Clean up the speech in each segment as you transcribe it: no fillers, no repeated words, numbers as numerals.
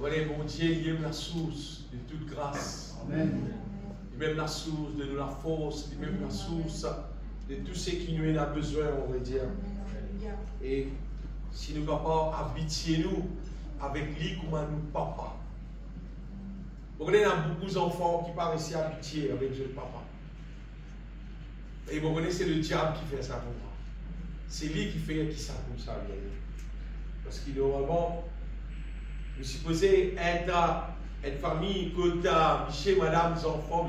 voyez, mon Dieu, il est la source de toute grâce. Amen. Il est même la source de la force, il est même la source de tout ce qui nous a besoin, on va dire. Et si nous papa habitiez nous avec lui comme nous papa. Vous voyez, il y a beaucoup d'enfants qui paraissent habitués avec le papa. Et vous connaissez, c'est le diable qui fait ça pour moi. C'est lui qui fait ça comme ça. Parce que normalement, vous supposez être famille, côté Michel, madame, les enfants,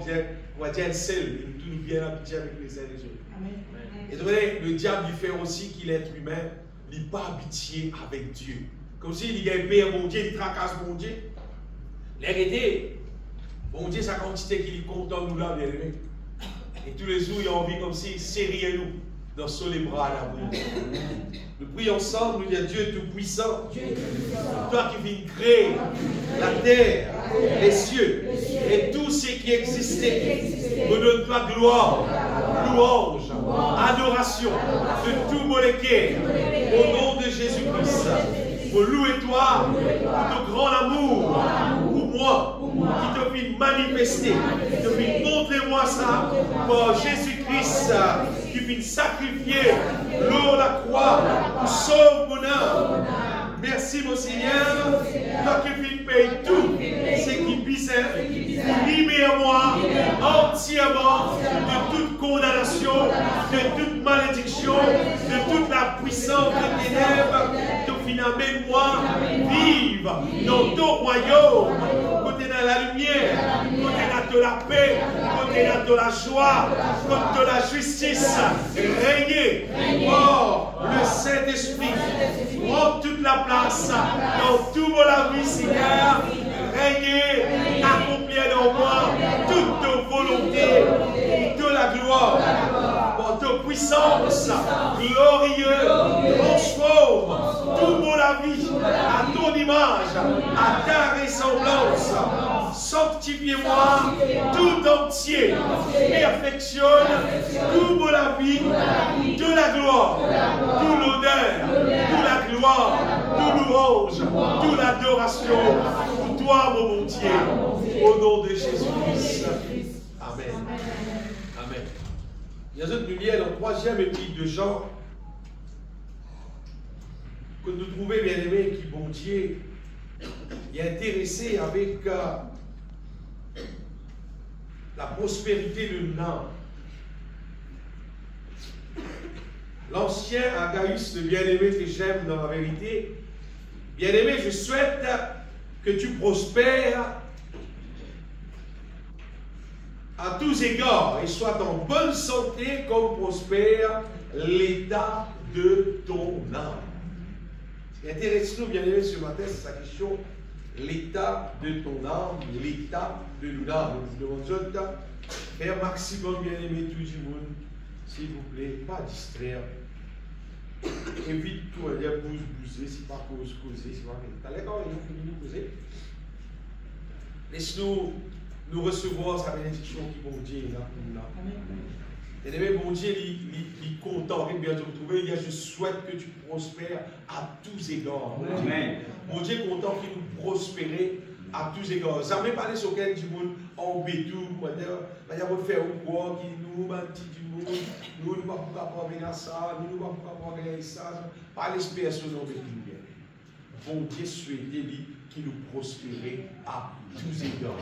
on va dire seul, et tout nous bien habitués avec les uns et les autres. Amen. Et vous voyez, le diable il fait aussi qu'il est humain, il n'est pas habitué avec Dieu. Comme s'il y a un père, mon Dieu, il tracasse mon Dieu. L'hérité, mon Dieu, sa quantité qu'il est content nous là, bien aimé. Et tous les jours, il a envie comme si serriez nous dans les bras là. Nous prions ensemble, nous disons Dieu tout-puissant, toi qui viens créer la terre, les cieux et tout ce qui existait. Nous donne toi gloire, louange, adoration de tout molécule au nom de Jésus-Christ. Pour louer toi, pour ton grand amour, pour moi, qui te fit manifester, qui te fit montrer moi ça, pour Jésus-Christ, qui fit sacrifier l'eau, la croix, pour sauver mon âme. Merci mon Seigneur, toi qui fit payer tout ce qui puissait, libère-moi entièrement de toute condamnation, de toute malédiction, de toute la puissance des ténèbres. Amène-moi vivre dans ton royaume, côté de la lumière, côté de la paix, côté de la joie, côté de la justice. Régner, oh, le Saint-Esprit, prends toute la place dans tout mon vie, Seigneur. Régner, accomplir dans moi toute volonté de la gloire. Pour ta puissance glorieuse, transforme tout mon vie à ton image, à ta ressemblance. Sanctifie-moi tout entier. Perfectionne tout mon vie de la gloire, tout l'honneur, toute la gloire, tout louange, toute l'adoration pour toi, mon Dieu, au nom de Jésus-Christ. Amen. Amen. Il y a d'autres lumières dans le 3e épître de Jean que nous trouvons bien aimé qui, bon Dieu, est intéressé avec la prospérité de l'âme. L'ancien Agaïs, le bien-aimé que j'aime dans la vérité, bien-aimé, je souhaite que tu prospères à tous égards et sois en bonne santé comme prospère l'état de ton âme. Ce qui intéresse nous, bien aimé, ce matin, c'est sa question, l'état de ton âme, l'état de nos âmes. Nous devons faire maximum, bien aimé, tout le monde, s'il vous plaît, pas distraire. Évite tout, aller bouger, c'est pas causer, c'est pas. T'as l'air quand il finit de causer. Laisse-nous nous recevoir sa bénédiction qui, bon Dieu, est là pour nous là. Et bien, bon Dieu, il est content de bien te retrouver. Je souhaite que tu prospères à tous égards. Amen. Mon Dieu est content qu'il nous prospère à tous égards. Ça ne veut pas parler sur quel du monde en bétou, il y a faire ou quoi, qui nous mentit du monde, nous ne pouvons pas prendre ça, nous ne pouvons pas prendre ça. Pas l'espèce de nous bien. Bon Dieu souhaite qu'il nous prospère à tous égards.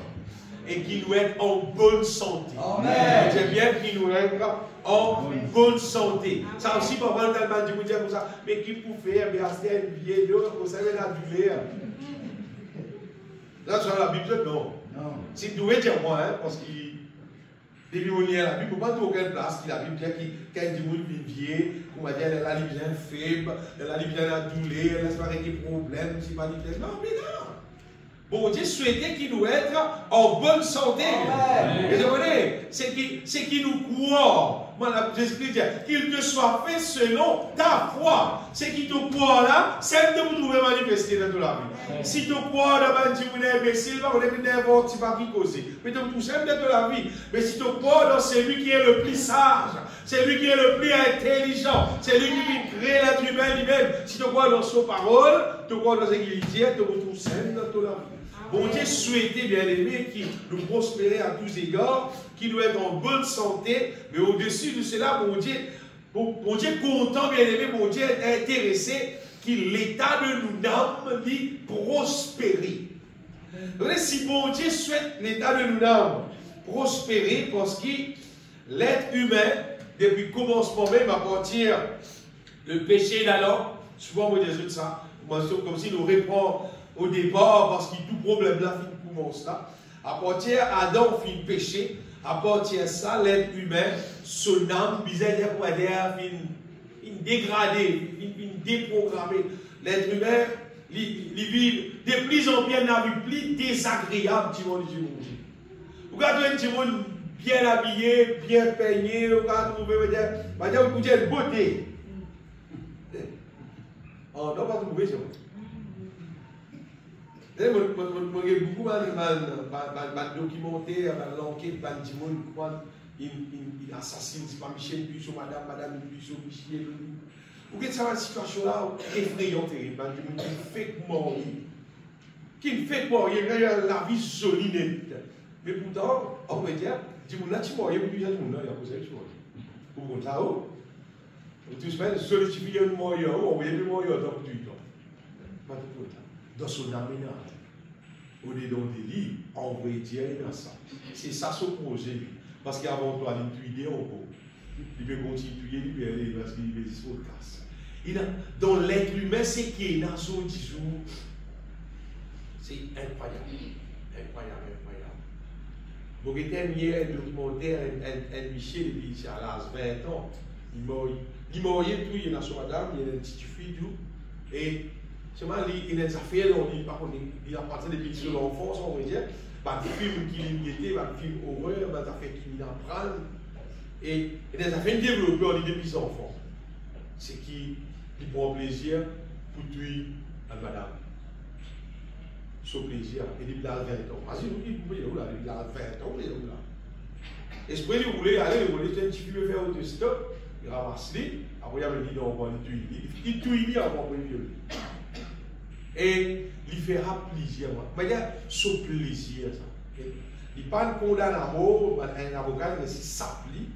Et qui nous aide en bonne santé. Amen. C'est bien qu'il nous aide en bonne santé. Ça aussi, pas mal tellement de dire comme ça. Mais qui peut faire, mais c'est une vieille dose, vous savez, la douleur. Là, sur la Bible, non. Si tu veux dire moi, hein, parce qu'il est la Bible, il ne peut pas trouver aucune place qui la Bible dit qu'il y a du monde vivier, on va dire, la Bible est faible, la Bible est la douleur, elle n'a pas des problèmes, c'est pas des problèmes. Non, mais non. Bon Dieu souhaitait qu'il nous aide en bonne santé. Et vous voyez, c'est qu'il nous croit. Jésus-Christ dit qu'il te soit fait selon ta foi. C'est qui te croit là, c'est de vous trouver manifester dans toute la vie. Si tu crois dans un petit peu d'imbécile, on est n'importe qui va qui causer. Mais tu tout seul dans la vie. Mais si tu crois dans celui qui est le plus sage, celui qui est le plus intelligent, celui qui créer l'être humain lui-même, si tu crois dans sa parole, tu crois dans l'église, tu retrouves saine dans ton vie. Bon Dieu souhaitait, bien aimé, qui nous prospérer à tous égards, qui nous être en bonne santé, mais au-dessus de cela, bon Dieu content, bien aimé, bon Dieu est intéressé que l'état de nous âmes dit prospérer. Si bon Dieu souhaite l'état de nous âmes prospérer, parce que l'être humain, depuis le commencement même, à partir le péché d'Adam, souvent on dit ça, comme si nous répond au départ, parce que tout problème là commence là. À partir d'Adam fait le péché, à partir de ça, l'être humain, son âme, bizarre, il dégradé, il déprogrammé. L'être humain, il vit de plus en plus dans la vie plus désagréable, tu vois, vous regardez un petit monde bien habillé, bien peigné, vous regardez, vous avez une beauté. Oh, non, pas trouver ça. J'ai beaucoup de documentaires, l'enquête, il assassine, c'est pas Michel Buisson, Madame Buisson, Michel. Vous voyez, ça, une situation là effrayante, qui fait mourir. Qui ne fait mourir, la vie solide. Mais pourtant, on va dire, là, tu mourir, puis il y a tout le monde, il y a posé le choix. Vous comprenez ça, oh? Tout se fait, solidifier un mourir, on va y aller mourir dans tout le temps. Pas tout le temps. Dans son âme, au dedans des lits, on va dire dans ça. C'est ça son projet. Parce qu'avant toi, il tuer encore. Il peut continuer, il peut aller parce qu'il veut se casse. Dans l'être humain, c'est qui est dans son discours. C'est incroyable. Incroyable, incroyable. Donc, il y a un documentaire, un Michel, il a l'âge 20 ans. Il m'a envoyé tout, il est dans son madame, il a un petit fille, et il a des affaires, il a parti des pictures de l'enfance, on va dire, des films qu'il était, des films horreur, des affaires qu'il en prend, et des affaires développées depuis son enfant. C'est qui prend plaisir pour tuer à madame. Son plaisir, et il a 20 ans. Vas-y, il a 20 ans, il est là. Et je pourrais lui rouler, aller, il voulait un petit peu faire autre stop, il ramasse les, après il a dit non, on va le tuer. Il tue, il a encore pris violer. Et il fera plaisir. Mais il y a ce plaisir. Il n'est pas condamné à mort, un avocat, mais c'est s'applique.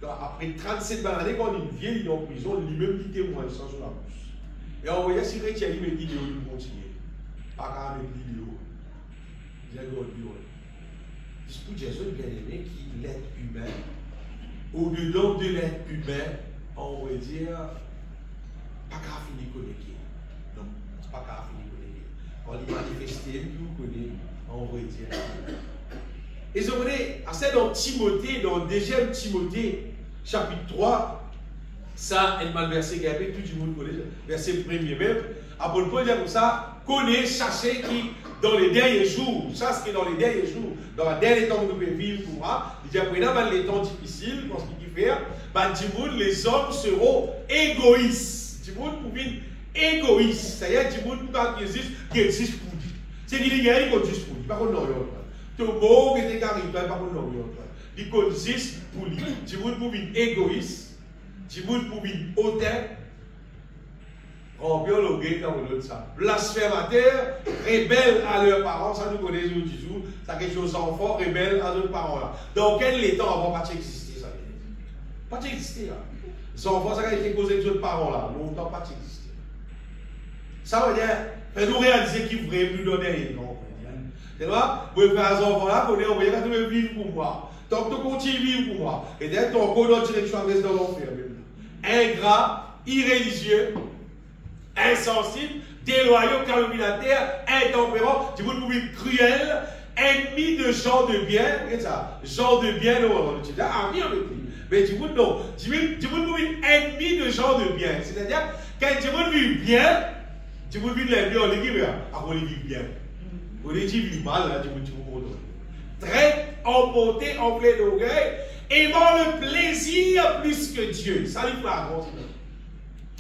Après 37 années, quand il vient, il est en prison, lui-même dit témoigne sans sur la bouche. Et on voyait si Rachel il me dit de continuer. Pas qu'à mettre vidéo. Il a le vidéo. C'est pour Jésus bien aimé qui l'être humain, au-dedans de l'être humain, on va dire, pas qu'à finir connecté. Non, c'est pas qu'à finir connecté. Quand il manifestait, tout connaît, on va dire. Et je voulais, c'est dans Timothée, dans 2 Timothée, chapitre 3, ça, il m'a le verset qui a tout le monde connaît, verset 1er même. Après, Paul dit comme ça, connaît, chercher qui, dans les derniers jours, ça c'est dans les derniers jours, dans les derniers temps que nous pouvons vivre pour moi, il dit après, dans les temps difficiles, parce qu'il dit faire, les hommes seront égoïstes. Du monde pour vivre égoïste. C'est-à-dire, du monde qui existe pour lui. C'est qu'il y a qui existe pour lui. Par contre, non, tout le monde qui est carré, par contre, non, il existe pour lui. Du monde pour vivre égoïste, du monde pour vivre hautain, remplir le gay dans l'autre ça. Blasphémateur, rebelle à leurs parents, ça nous connaît aujourd'hui, ça quelque chose d'enfant, rebelle à leurs parents là. Dans quel temps avant pas exister ça? Pas exister là. Les enfants, ça a été causé avec leurs parents là, longtemps pas exister. Ça veut dire, nous réaliser qu'il ne voudrait plus donner rien. Tu vois, vous faire des enfants là, vous voyez que tu veux vivre pour moi. Tant que tu continues à vivre pour moi, et d'ailleurs, ton corps dans direction reste dans l'enfer. Ingrat, irréligieux, insensible, déloyaux, calomniateur, intempérant, tu veux vivre cruel, ennemi de gens de bien, regarde ça, gens de bien, non, tu dis, ah, bien avec lui. Mais tu veux non, tu veux vivre ennemi de gens de bien. C'est-à-dire, quand tu veux vivre bien, tu veux vivre les bien en équipe, après les vivre bien. Vous les dites vivre mal, là, tu veux comprendre. Très emporté, en plein d'orgueil, aimant le plaisir plus que Dieu. Ça lui fait grand.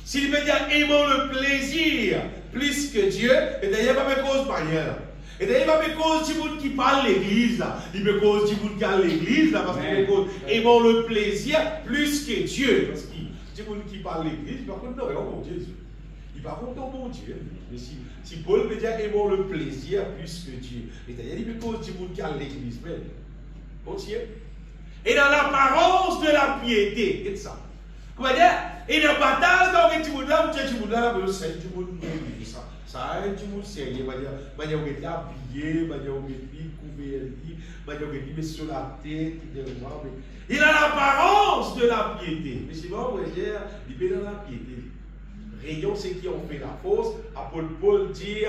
S'il veut dire aimant le plaisir plus que Dieu, et d'ailleurs, il ne va pas cause par rien. Et d'ailleurs, il ne va pas cause du monde qui parle l'église, là. Il me cause du monde qui a l'église, là, parce qu'il me cause aimant le plaisir plus que Dieu. Parce que du monde qui parle l'église, par contre, non, il y a encore Jésus. il va contre mon Dieu. Mais si Paul veut dire aimons le plaisir plus que Dieu, c'est-à-dire il me cause du monde qui a l'église, mais continue. Et dans l'apparence de la piété, c'est ça. Comment dire? Et dans la bataille, dans le petit monde là, vous êtes là, vous êtes du monde ça. Ça a du monde sérieux, vous êtes habillé, vous êtes couvert, vous êtes mis sur la tête, et dans l'apparence de la piété. Mais c'est bon, vous voyez, il est dans la piété. Rayon, c'est qui ont fait la force. Apôtre Paul dit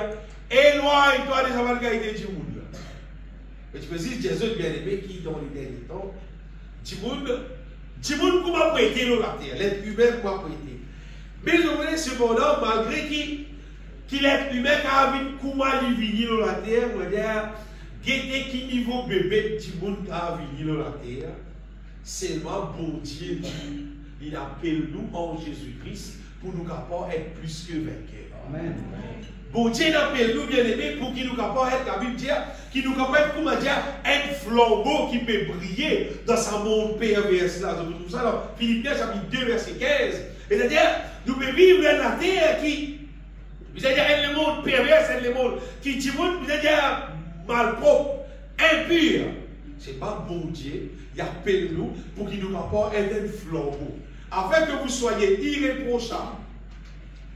éloigne-toi des amalgamités du monde. Mais tu peux dire, Jésus bien-aimé qui, dans les derniers temps, du monde comment prêter la terre, l'être humain comment prêter. Mais vous voyez, cependant, malgré qu'il est humain, car comment il vient dans la terre, on va dire, guetter qui niveau bébé du monde qui a venu dans la terre, seulement bon Dieu, il appelle nous en Jésus-Christ pour nous capables être plus que vainqueurs. Amen. Bon Dieu appelle nous bien aimés pour qu'il nous capable être, la Bible dit, qu'il nous capable comment dire, un flambeau qui peut briller dans sa monde perverse là. C'est pour ça dans Philippiens chapitre 2 verset 15. C'est-à-dire, nous pouvons vivre dans la terre qui, c'est-à-dire le monde pervers, c'est le monde qui dit, c'est-à-dire malpropre, impur. C'est pas bon Dieu, il appelle nous pour qu'il nous capable être un flambeau, afin que vous soyez irréprochables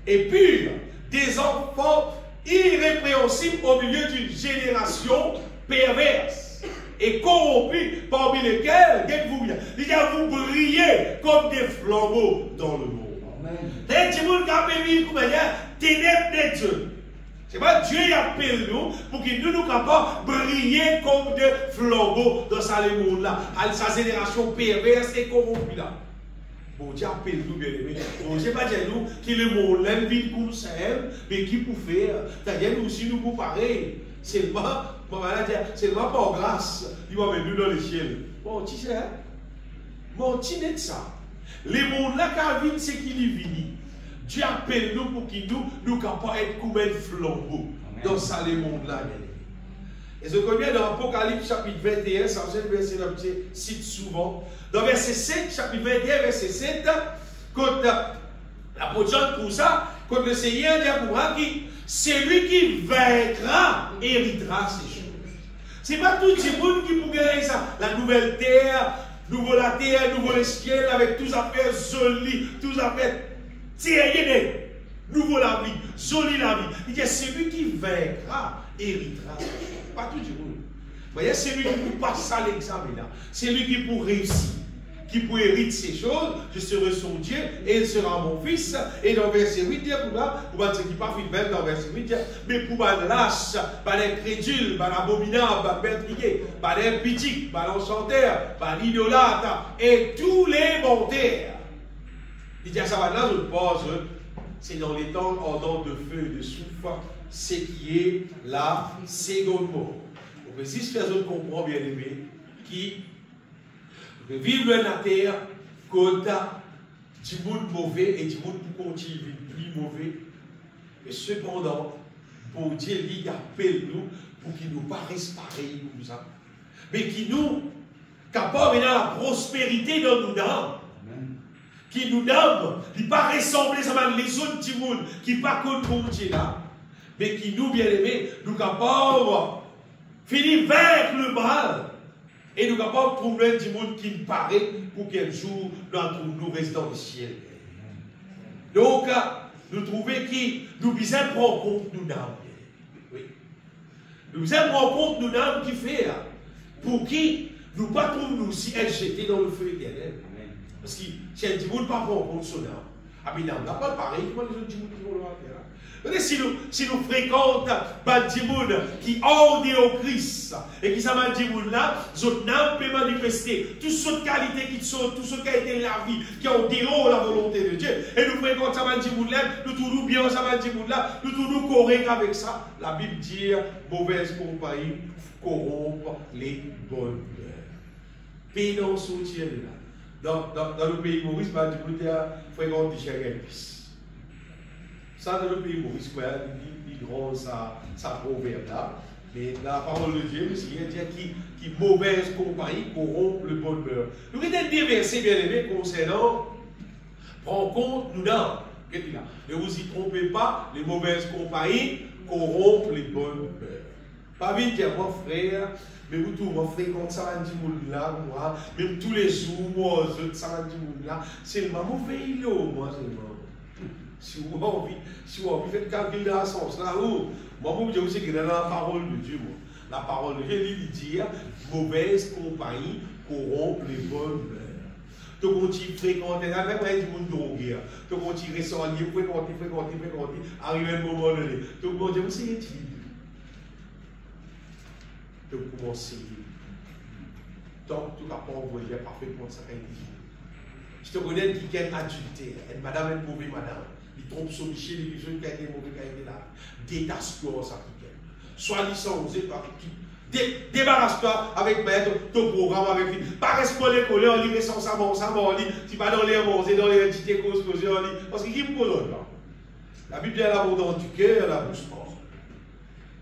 et purs, des enfants irrépréhensibles au milieu d'une génération perverse et corrompue, parmi lesquels, vous brillez comme des flambeaux dans le monde. Amen. C'est monde qui appelle comme ténèbres de Dieu. C'est pas Dieu qui appelle nous pour qu'il nous capables de briller comme des flambeaux dans ce monde-là, à sa génération perverse et corrompue là. Bon Dieu appelle nous bien aimés. Bon Dieu pas dire nous qui le monde l'aime vite pour nous mais qui pour faire. C'est-à-dire nous aussi nous pour pareil. Seulement par grâce, il va mettre nous dans les ciels. Bon tu sais, bon tu n'es ça. Les mondes là qui viennent c'est qu'il est venu. Dieu appelle nous pour qu'il nous capables d'être comme un flambeau dans ça les mondes là. Et ce qu'on vient dans Apocalypse chapitre 21, ça c'est le verset que je cite souvent. Dans verset 7, chapitre 21, verset 7, quand l'apôtre Jean pour ça, quand le Seigneur dit pour moi, c'est lui qui vaincra, héritera ces choses. Ce n'est pas tout le monde qui peut gagner ça. La nouvelle terre, nouveau la terre, nouveau le ciel, avec tous affaires jolies, tous affaires tirées, nouveau la vie, jolie la vie. Il dit c'est lui qui vaincra, héritera ces choses. Pas tout le monde. Vous voyez, c'est lui qui peut passer à l'examen là. C'est lui qui peut réussir, qui peut hériter ces choses. Je serai son Dieu et il sera mon fils. Et dans verset 8, pour ce qui pas fait même dans verset 8, mais pour les lâches, pour les crédules, pour l'abominable, pour les meurtriers, pour les pitiques, pour l'enchanteur, pour l'idolâtre et tous les menteur. Il dit à ça maintenant, je pose, c'est dans les temps ardents de feu et de soufre, ce qui est la seconde mort. Donc, si je fais comprendre, bien aimé, qui vivre dans la terre, quand du monde mauvais et du monde pour continuer plus mauvais. Et cependant, pour Dieu, il appelle nous pour qu'il nous paraisse pareil comme ça. Mais qui nous, capable de la prospérité dans nos âmes. Qui nous donne, qui ne pas ressembler à les autres du monde, qui ne pas contre Dieu là. Mais qui nous, bien aimés, nous capables finir vaincre le mal. Et nous capables de trouver du monde qui nous paraît pour quel jour nous restons dans le ciel. Donc, nous trouvons qui nous devons prendre compte nous d'âmes. Oui. Nous devons prendre compte nous d'âmes qui fait pour qui nous ne pas trouver nous aussi être jetés dans le feu éternel. Parce que si un petit monde ne prend pas compte son âme, ah mais l'âme n'a pas pareil comment les autres petits qui vont le faire. Si nous fréquentons des gens qui ont au Christ et qui savent des gens là, notre âme peut manifester toutes sortes de qualités qui sont, tout ce qui a été la vie, qui ont dehors la volonté de Dieu. Et nous fréquentons des gens là, nous tournons bien des gens là, nous tournons corrects avec ça. La Bible dit mauvaise compagnie corrompt les bonnes mœurs. Pédant sortir de là. Dans le pays Maurice, du coup, fréquente des chéris. Ça, dans le pays Maurice, il grand sa proverbe là. Mais la parole de Dieu, le Seigneur dit qui mauvaise compagnie corrompt le bonheur. Nous avons des versets bien aimés concernant prendre compte nous dans Ne vous y trompez pas, les mauvaises compagnies corrompent les bonnes mœurs. Pas vite dire, mon frère, mais vous tous, mon frère, quand ça va dire là, moi, même tous les jours, moi, ça va dire là, c'est le mauvais il moi, c'est le si vous avez envie de faire calcul dans ce sens-là, moi, je vous dis que dans la parole de Dieu, la parole de Dieu, il dit, mauvaise compagnie corrompt les bonnes mœurs. Tu continues à fréquenter, avec moi, du monde drogué. Tu continues à ressortir, fréquenter, arriver à un moment donné. Tu continues à essayer de commencer. Donc, tu n'as pas envoyé parfaitement ça quand il dit. Je te connais qui est adultère, et madame est mauvaise madame. Il trompe sur Michel, il dit qu'il a été mauvais quand il est là. Détache-toi ça qui est. Sois licencié par qui. Débarrasse-toi avec ton programme avec lui. Pas rester les collègues, on lit sans ça, tu vas dans les manger, dans les entités causes, parce qu'il me pose là. La Bible est là dans du cœur, la bouche morte.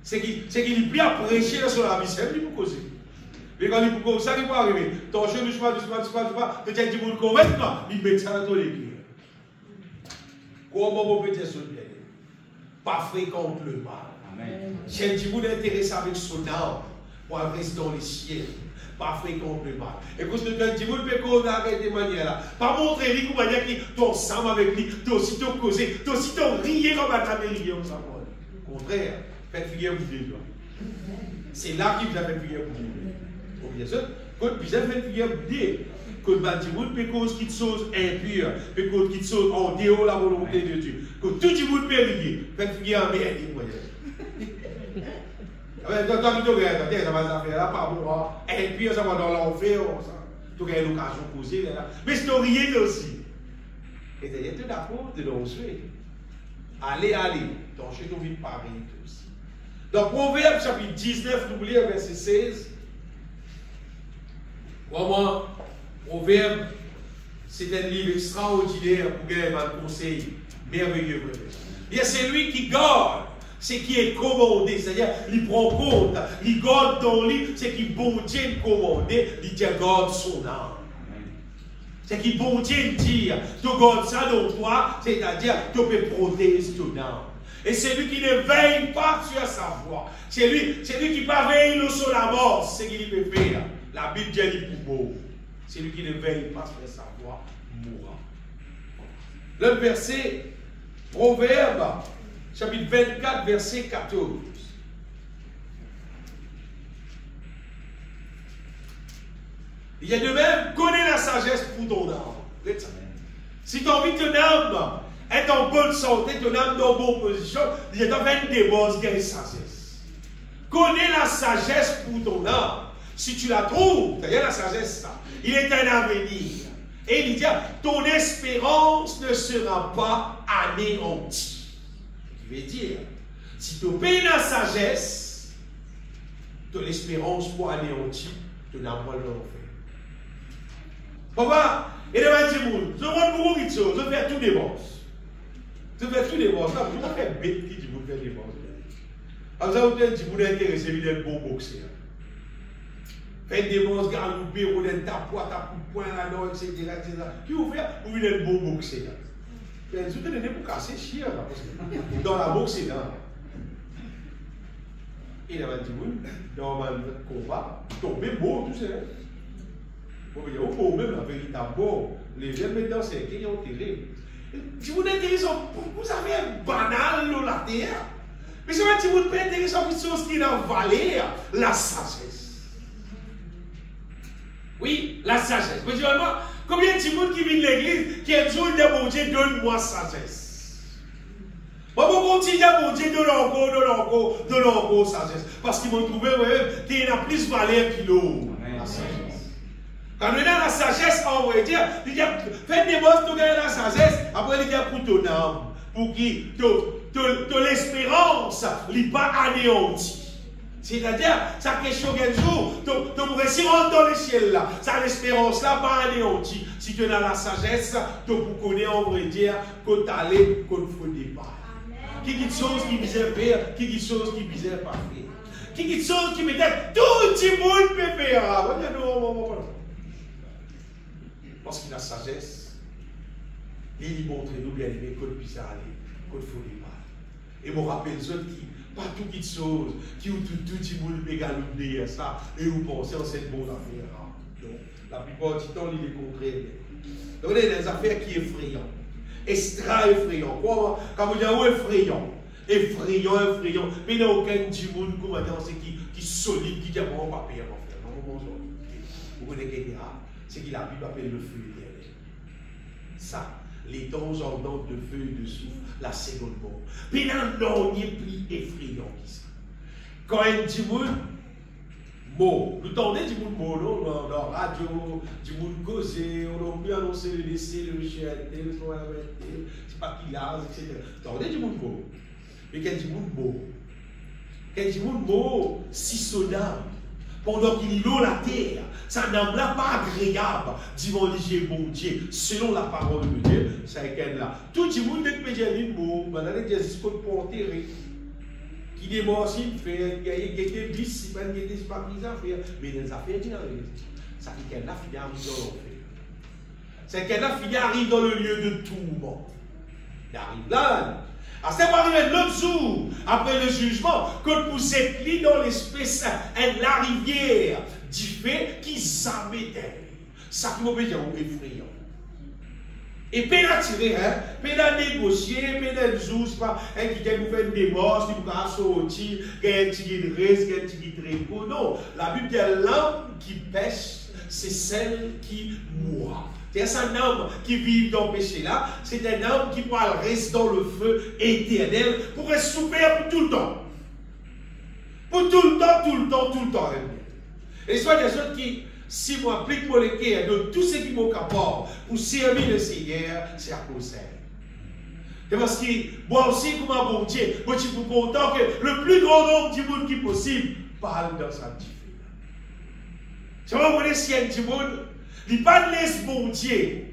C'est qu'il est bien prêché sur la vie, c'est lui pour causer. Mais quand il peut ça, il peut arriver. Ton chien ne choisit pas, peut-être qu'il peut correctement, il met ça dans les cœurs. Comment on peut dire ce bien? Pas fréquente le mal. C'est du monde intéressé avec son âme. Pour rester dans les ciels, pas fréquente le mal. Et quand tu dis, vous pouvez qu'on arrête de manière là. Pas montrer lui comme manière qui t'en ensemble avec lui, t'as aussitôt causé, t'as aussitôt rié comme un camélier, on s'en va. Au contraire, faites figure pour Dieu. C'est là qu'il vous a fait figure pour Dieu. Bien sûr, quand vous avez fait figure pour Dieu, quand vous avez dit, vous pouvez cause qui chose impure, peut cause qui chose en dehors de la volonté de Dieu. Quand tout le monde peut rier, faites figure en merde, ça va faire là, pas bon, et puis ça va dans l'enfer, tu as l'occasion de poser là. Mais c'est rien aussi. Et d'ailleurs, tu es d'accord, tu es dans le souhait. Allez, donc je t'ai envie de parler aussi. Donc, Proverbe chapitre 19, n'oubliez verset 16. Vraiment, Proverbe, c'est un livre extraordinaire pour gagner un conseil merveilleux. Il y a celui qui garde ce qui est commandé, c'est-à-dire, il prend compte, il garde dans lui, ce qui bon Dieu commandé, il garde son âme. Ce qui bon Dieu dit, tu gardes ça dans toi, c'est-à-dire, tu peux protéger ton âme. Et celui qui ne veille pas sur sa voix, c'est lui qui pas veille sur la mort, c'est ce qu'il peut faire. La Bible dit pour beau. Celui qui ne veille pas sur sa voix mourra. Le verset, Proverbe, chapitre 24, verset 14. Il y a de même, connais la sagesse pour ton âme. Si tu as envie que ton âme est en bonne santé, ton âme est en bonne position, il y a des bases qui ont une sagesse. Connais la sagesse pour ton âme. Si tu la trouves, c'est-à-dire la sagesse, ça, il est un avenir. Et il dit, ton espérance ne sera pas anéantie. Je vais dire, si tu payes la sagesse, ton espérance pour anéantir, tu n'as pas l'enfer. Papa, et devant tout le monde, je vois beaucoup de choses, je fais tout des bosses. Je fais tout des bosses. Là, vous avez bête qui dit vous faites des bosses. Alors, ça vous dit, vous êtes intéressé, vous êtes bon boxeur. Faites des bosses, galoper, vous êtes tapois, poing là-dedans, etc. Qui vous fait, vous êtes bon boxeur. Vous tenez pour casser chier, dans la boxe, c'est là. Il a dit, dans le combat, tomber beau, tout ça. Vous voyez, au même la véritable beau, les gens maintenant, c'est qu'ils ont tiré. Si vous êtes intéressant, vous avez un banal dans la terre. Mais si vous êtes intéressant, une chose qui est dans la vallée, la sagesse. Oui, la sagesse. Vous dites, combien de monde qui vient de l'église qui aime jouer de mon Dieu, donne-moi sagesse. Moi, je continue à mon Dieu, donne encore sagesse. Parce qu'ils m'ont trouvé qu'il y a plus valeur que l'eau. La sagesse. Quand on a la sagesse, on va dire, faites des bosses, tu gagnes la sagesse, après il dit pour ton âme, pour qui l'espérance n'est pas anéantie. C'est-à-dire, sa question qu'un jour, tu pourrais s'y rentrer dans le ciel là, sa espérance là pas anéantie. Si tu as la sagesse, tu peux connaître, on va dire, qu'on t'allait, qu'on ne faudrait pas. Qui dit chose qui misère faire, qui dit chose qui misère pas faire. Qui dit chose qui mettait tout le monde peut faire. Parce qu'il a sagesse, Il montre nous bien aimé qu'on puisse aller, qu'on faut les mal. Et mon rappel, ceux qui, pas tout qui chose, qui ont tout le monde mégalomné ça, et vous pensez que c'est une bonne affaire. Donc, la plupart du temps, il est contraire. Donc, il y a des affaires qui sont effrayantes. Extra effrayant. Quand vous dites effrayant, effrayant, mais il n'y a aucun du monde qui solide, qui dit bon, on va payer mon frère. Non, bonjour. Vous connaissez c'est qu'il a Bible appelle le feu éternel. Ça, les temps ardents de feu et de souffle, la seconde mort. Mais là, non, il est plus effrayant que ça. Quand un dit mot, nous tendez du monde mot, dans la radio, du monde causé, on a pu annoncer le décès, le GLT, le soin c'est pas qu'il a, etc. Tendez du monde mot. Mais quel du monde mot? Quel du monde mot si sonable, pendant qu'il est la terre, ça n'a pas agréable, divinifier mon Dieu, selon la parole de Dieu, c'est qu'elle là. Tout le monde peut dire un mot, maintenant il y a des choses pour enterrer. Qui est mort s'il fait, il y a des bis, il y a des pas mis à faire, mais des affaires qui arrivent. Ça fait qu'elle a fini à arriver dans l'enfer. C'est qu'elle a fini à arriver dans le lieu de tourment. Il arrive là. À ce moment-là, l'autre jour, après le jugement, que vous êtes mis dans l'espèce de la rivière du fait qui s'amédait. Ça qui m'a dit effrayant. Et puis là, tirer, puis là, négocier, puis là, jour, c'est pas un qui nous fait une démarche, qui nous a sorti, qui a un petit reste, qui a un petit trépeau. Non, la Bible dit l'âme qui pêche, c'est celle qui mourra. C'est un homme qui vit dans le péché là, c'est un homme qui pourra rester dans le feu éternel pour souffrir pour tout le temps. Pour tout le temps, tout le temps, tout le temps. Et soit des gens qui, si moi applique pour le cœur de tout ce qui m'ont capable pour servir le Seigneur, c'est à cause d'elle. C'est parce que moi aussi, comme un bon Dieu, moi je suis content que le plus grand nombre du monde qui est possible parle dans sa vie. Tu vois, vous voyez, si un du monde, il ne pas laisse bon Dieu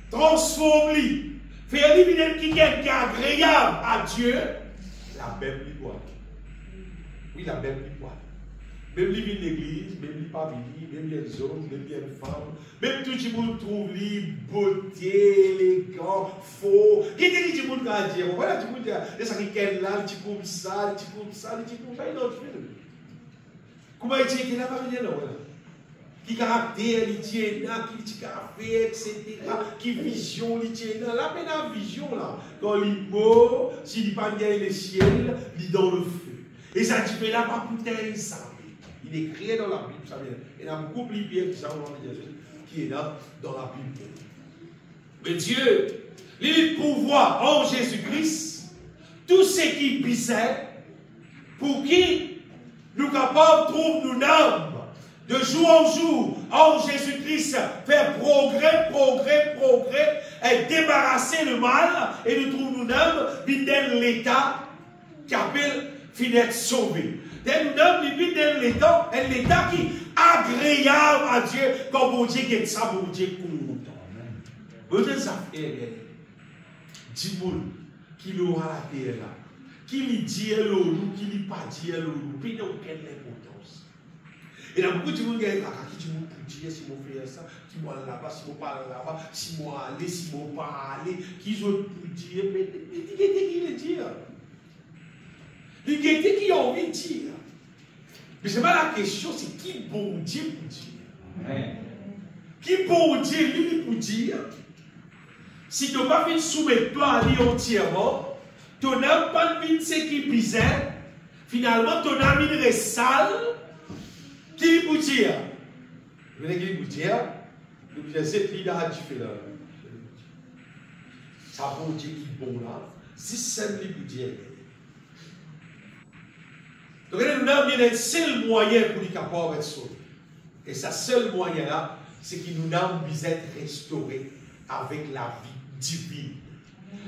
transforme-lui, faire l'évidence qui est agréable à Dieu, la Bible lui doit. Oui, la Bible lui doit. Même les l'église, même les pas même les hommes, même les femmes, même tout le monde trouve les beauté, élégant, faux. Qu'est-ce que tout le monde a dit? Voilà, tout le monde dit, ça qui est là, il dit comme ça, il dit comme ça, il dit comme ça, il dit comment il dit qu'il n'a pas venu là, voilà. Qui caractère, il tient là, qui caractère, etc. Qui vision, il tient là. La peine à vision là, quand il est beau, s'il n'est pas bien le ciel, il est dans le feu. Et ça, tu fais là, pas pour t'aider ça. Il est créé dans la Bible, ça vient. Il y a beaucoup de Bibles qui est là dans la Bible. Mais Dieu, il pouvoir en Jésus-Christ, tout ce qui bisait, pour qui nous capables de trouver nos âmes, de jour en jour, en Jésus-Christ, faire progrès, et débarrasser le mal, et nous trouvons nos âmes, puis dans l'état qui appelle finir sauvé. Nous avons l'état qui est agréable à Dieu, comme bon Dieu qui est ça, bon Dieu content. Vous avez ça fait, dis-moi, qui l'aura la terre là, qui lui dit l'eau, qui lui pas dit l'eau, puis il n'a aucune importance. Et là, beaucoup de gens qui disent, qui dit, pour dire si on fait ça, si moi là-bas, si on parle là-bas, si moi aller, si on pas aller, qui ont pour dire, mais qui le dire. Il y a des qui ont envie de dire. Mais ce n'est pas la question, c'est qui bon Dieu pour dire. Amen. Qui bon Dieu lui pour dire. Si tu n'as pas fait soumettre toi à lui entièrement, tu n'as pas vu ce qui bisait, finalement tu as mis une sale, qui pour dire. Vous voyez qui pour dire. C'est lui là, tu fais là. Ça bon Dieu qui est bon là. Si c'est lui pour dire. Donc, nous avons un seul moyen pour être capable d'être sauvé. Et ce seul moyen-là, c'est que nous avons besoin d'être restaurés avec la vie divine.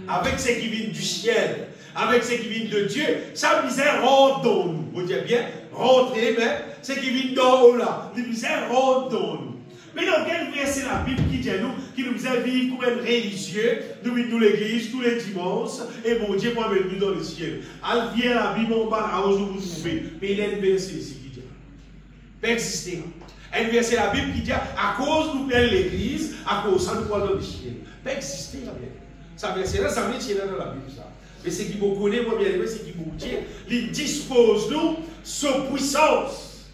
Avec ce qui vient du ciel, avec ce qui vient de Dieu. Sa misère rentre dans nous. Vous dites bien, rentrez, mais ce qui vient d'en haut là, la misère rentre dans nous. Mais dans quel verset la Bible qui dit nous, qui nous a vivre comme un religieux, nous venons de l'église tous les dimanches, et mon Dieu pour venir dans le ciel. Elle vient la Bible en bas, à où vous trouvez. Mais il y a un verset ici qui dit, pas exister. Un verset de la Bible qui dit à cause nous prenons l'église, à cause ça nous prenons dans le ciel. Ça existe, la Bible. Ça verset là, ça vient dans la Bible, ça. Mais c'est qui vous connaît, moi bien aimé, c'est qui vous dit, il dispose nous sous puissance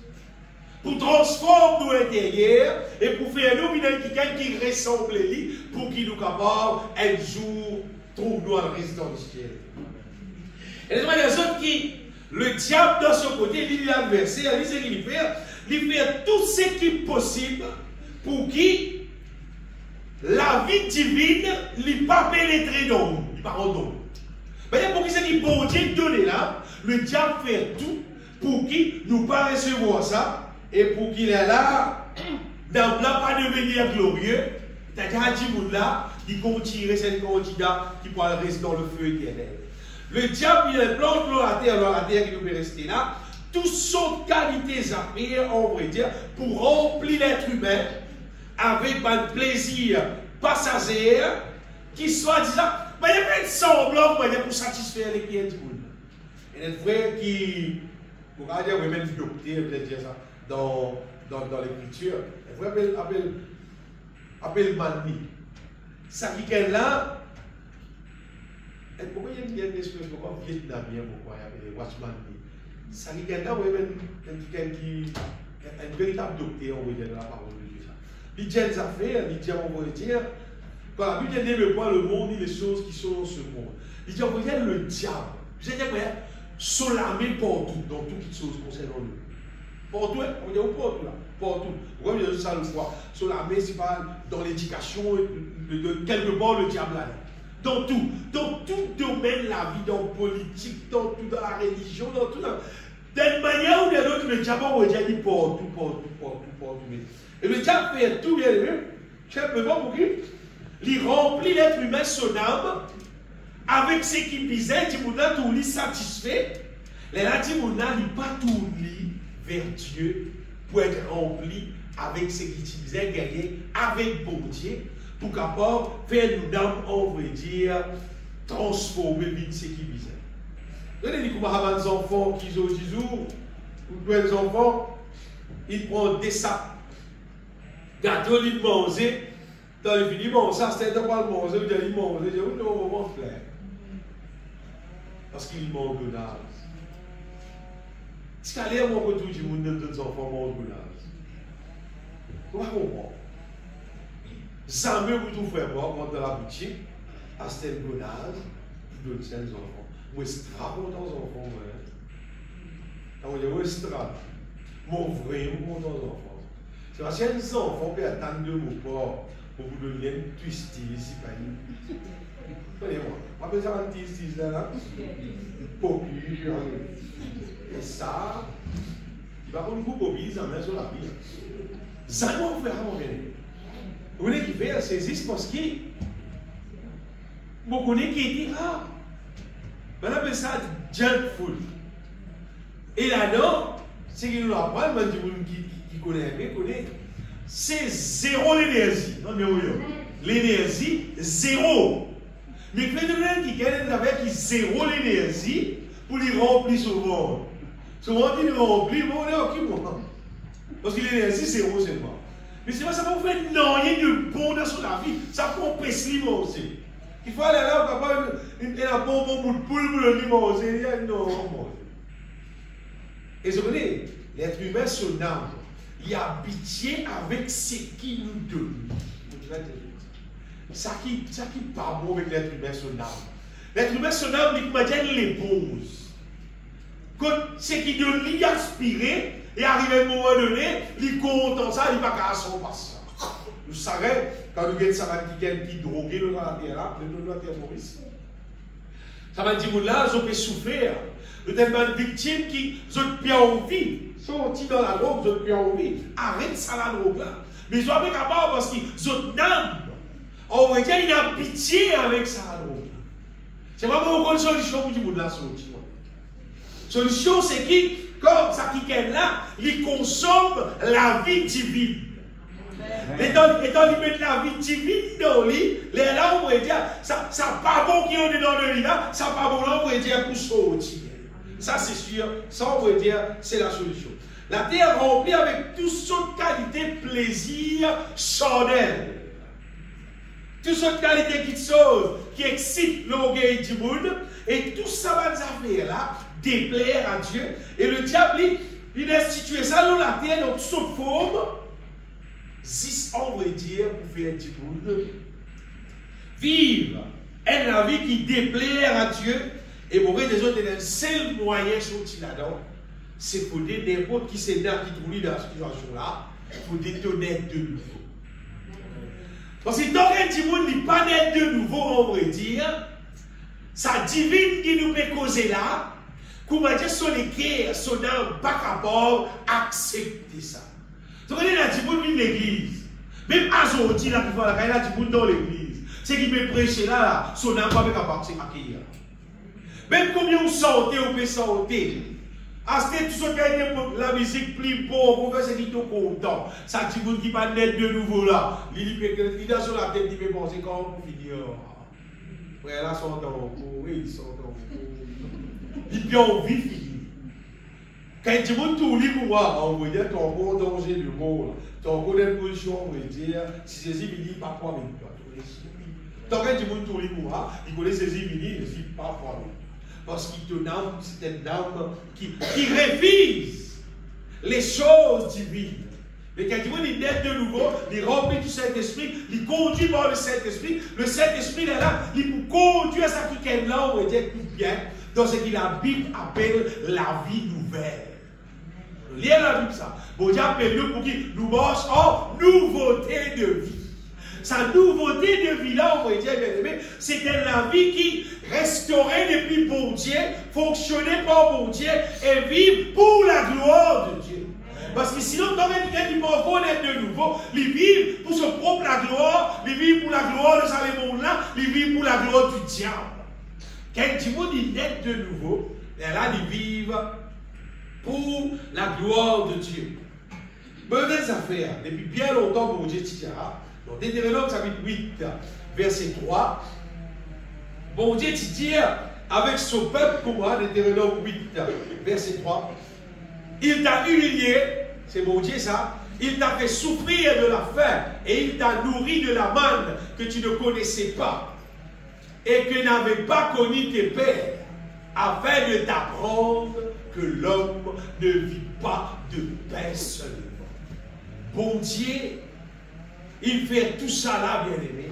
pour transformer nous l'intérieur et pour faire nous quelqu'un qui ressemble à lui pour qu'il nous capable un jour trouve nous en résident du ciel. Et les autres qui, le diable dans son côté, il a adversaire, il sait qu'il fait tout ce qui est possible pour qu'il la vie divine n'est pas pénétrée dans nous, il n'est pas en nous. Mais pour qu'il s'est dit, bon Dieu donné là, le diable fait tout pour qu'il nous pas recevoir ça et pour qu'il est là, dans là pas devenir glorieux, c'est-à-dire à dit là, il continue ces candidats qui pourra rester dans le feu éternel. Le diable, il plante la terre qui nous peut rester là, toutes sortes de qualités à faire, on va dire, pour remplir l'être humain avec un plaisir passager qui soit disant, mais il y a pas de semblant pour satisfaire les clients du monde. Et les frères qui, pour dire, oui, même docteur, peut-être dire ça, dans l'écriture, les frères appellent Mani. Ça qui est là, et pourquoi il y a une expression comme vietnamien, pourquoi il y a Watchman? Ça qui est là, oui, même quelqu'un qui est un véritable docteur, on va dire, dans la parole de Dieu. Il dit des affaires, il dit, on va dire, quand la Bible n'aime pas le monde, ni les choses qui sont dans ce monde. Il dit, on va dire le diable. Vous allez dire, solamé partout, dans toutes les choses concernant nous. Partout, on dit, partout là, partout. Pourquoi je dis ça le fois? Solamé, c'est pas dans l'éducation, de quelque part le diable là. Dans tout domaine de la vie, dans la politique, dans tout, dans la religion, dans tout. D'une manière ou d'une autre, le diable, on va dire, il partout. Et le diable fait tout bien aimé, simplement pour qu'il remplit l'être humain son âme avec ce qui disait, Timouna tout lui satisfait. Les là, Timouna n'est pas tout lui vers Dieu pour être rempli avec ce qui disait, gagner avec bon Dieu, pour capable faire nous d'âme, on va dire, transformer vite ce qui disait. Vous avez dit comment avoir des enfants qui ont 10 jours, ou des enfants, ils prennent des sacs. Gâteau, ils mangent, dans le fini, bon, ça c'était de pas le manger, ils mangent, ils disent, non, on va faire. Parce qu'ils mangent de l'âge. Ce qu'à l'air, moi, que tout le monde de nos enfants mangent de l'âge. Comment on comprend? Jamais vous tout faire voir, quand dans la boutique, à ce gonage, vous donnez ses enfants. Moi, c'est très content, les enfants, quand on dit, moi, c'est très. Mon vrai, mon content, les enfants. C'est parce que les enfants peuvent attendre de mon corps pour vous donner une twistie ici, pas une. Prenez-moi. On appelle ça un twistie là. Popule. Et ça, il va prendre un coup de popule, ça met sur la pile. Ça, on va faire mon bien. Vous voulez qu'il fait, c'est juste parce que vous connaissez qui dit, on appelle ça junk food. Et là-dedans, c'est qu'il nous apprend, mais du monde qui connaît, c'est zéro l'énergie. Non, mais oui, l'énergie, zéro. Mais il fait de même qui gagne avec zéro l'énergie pour les remplir souvent. Souvent, il remplit, mais on est occupé. Parce que l'énergie, zéro seulement. Mais c'est pas ça qu'on fait rien de bon dans la vie. Ça compense l'immense aussi. Il faut aller là, papa, il a un bon bout de poule pour le l'immense. Il y a non, et je connais, l'être humain, son âme, il a pitié avec ce qu'il nous donne. Ça qui n'est pas bon avec l'être humain, son âme. L'être humain, son âme, il m'a dit l'épouse. Quand ce qu'il donne, il aspire, et arrive à un moment donné, il content ça, il ne va pas son patient. Vous savez, quand nous avons ça qui drogué dans la terre là, le terre Maurice. Ça va dire, là, je peux souffrir. Vous êtes une victime qui, vous êtes bien en vie, sorti dans la drogue, vous êtes bien en vie. Arrête ça la drogue là. Mais vous êtes capable parce que vous êtes âme. On va dire, il a pitié avec ça la drogue. C'est pas pour une solution pour vous la sortir. La solution, c'est qui, comme ça qui est là, il consomme la vie divine. Et dans il met la vie divine dans lui, là on va dire, ça pas bon qui est dans le lit là, ça pas bon là on va dire pour sortir. Ça c'est sûr, ça on va dire, c'est la solution. La terre remplie avec toutes sortes de qualités, plaisir, chandelle. Toutes sortes de qualités qui excitent l'orgueil du monde. Et tout ça va nous faire là, déplaire à Dieu. Et le diable, il a institué ça dans la terre, dans toutes sortes de formes. 6 ans, on va dire, pour faire du monde. Vivre la vie qui déplaire à Dieu. Et pour les autres, le seul moyen de sortir là-dedans, c'est pour dire n'importe qui c'est là qui trouve dans cette situation-là, pour détonner de nouveau. Parce que tant qu'un petit monde n'est pas net de nouveau, on va dire, sa divine qui nous peut causer là, comment dire, son équerre, son âme, pas capable d'accepter ça. Donc, il y a un petit monde dans l'église. Même aujourd'hui, là, il y a un petit monde dans l'église. C'est qui peut prêcher là, son âme pas capable d'accueillir. Même combien on sortait, on peut sortir. Acheter tout ce qui a été la musique plus pauvre, on fait ce qui est content. Ça, tu veux qui pas net de nouveau là. Il est sur la tête, il peut penser comment pour finir. Ouais, là, son temps, oui, son temps. Il peut envie finir. Quand tu veux tout lire pour moi, on va dire, tu as encore danger du monde. Tu as encore des positions, on va dire, si c'est si, il dit pas quoi avec toi. Tant que tu veux tout lire pour moi, il connaît ses il ne dit pas quoi avec toi. Parce qu'il te nomme, c'est une âme qui révise les choses divines. Mais quand il naît de nouveau, il remplit du Saint-Esprit, il conduit par le Saint-Esprit. Le Saint-Esprit est là, il vous conduit à ça qui est là, on va dire tout bien, dans ce que la Bible appelle la vie nouvelle. Liez la Bible ça. Bon Dieu appelle nous pour qu'il nous marche en nouveauté de vie. Sa nouveauté de vie là, on va dire, bien aimé, c'était la vie qui restaurait depuis bon Dieu, fonctionnait par bon Dieu et vivre pour la gloire de Dieu. Parce que sinon, quand quelqu'un qui peut connaître de nouveau, il vit pour son propre la gloire, il vit pour la gloire de sa monde-là, il vit pour la gloire du diable. Quand tu veux il naît de nouveau, et là, il vit pour la gloire de Dieu. Mauvaise affaire, depuis bien longtemps, bon Dieu, dans Deutéronome chapitre 8, verset 3, bon Dieu dit avec son peuple comme moi, Deutéronome 8, verset 3, il t'a humilié, c'est bon Dieu ça, il t'a fait souffrir de la faim et il t'a nourri de la manne que tu ne connaissais pas et que n'avaient pas connu tes pères, afin de t'apprendre que l'homme ne vit pas de pain seulement. Bon Dieu, il fait tout ça là, bien aimé.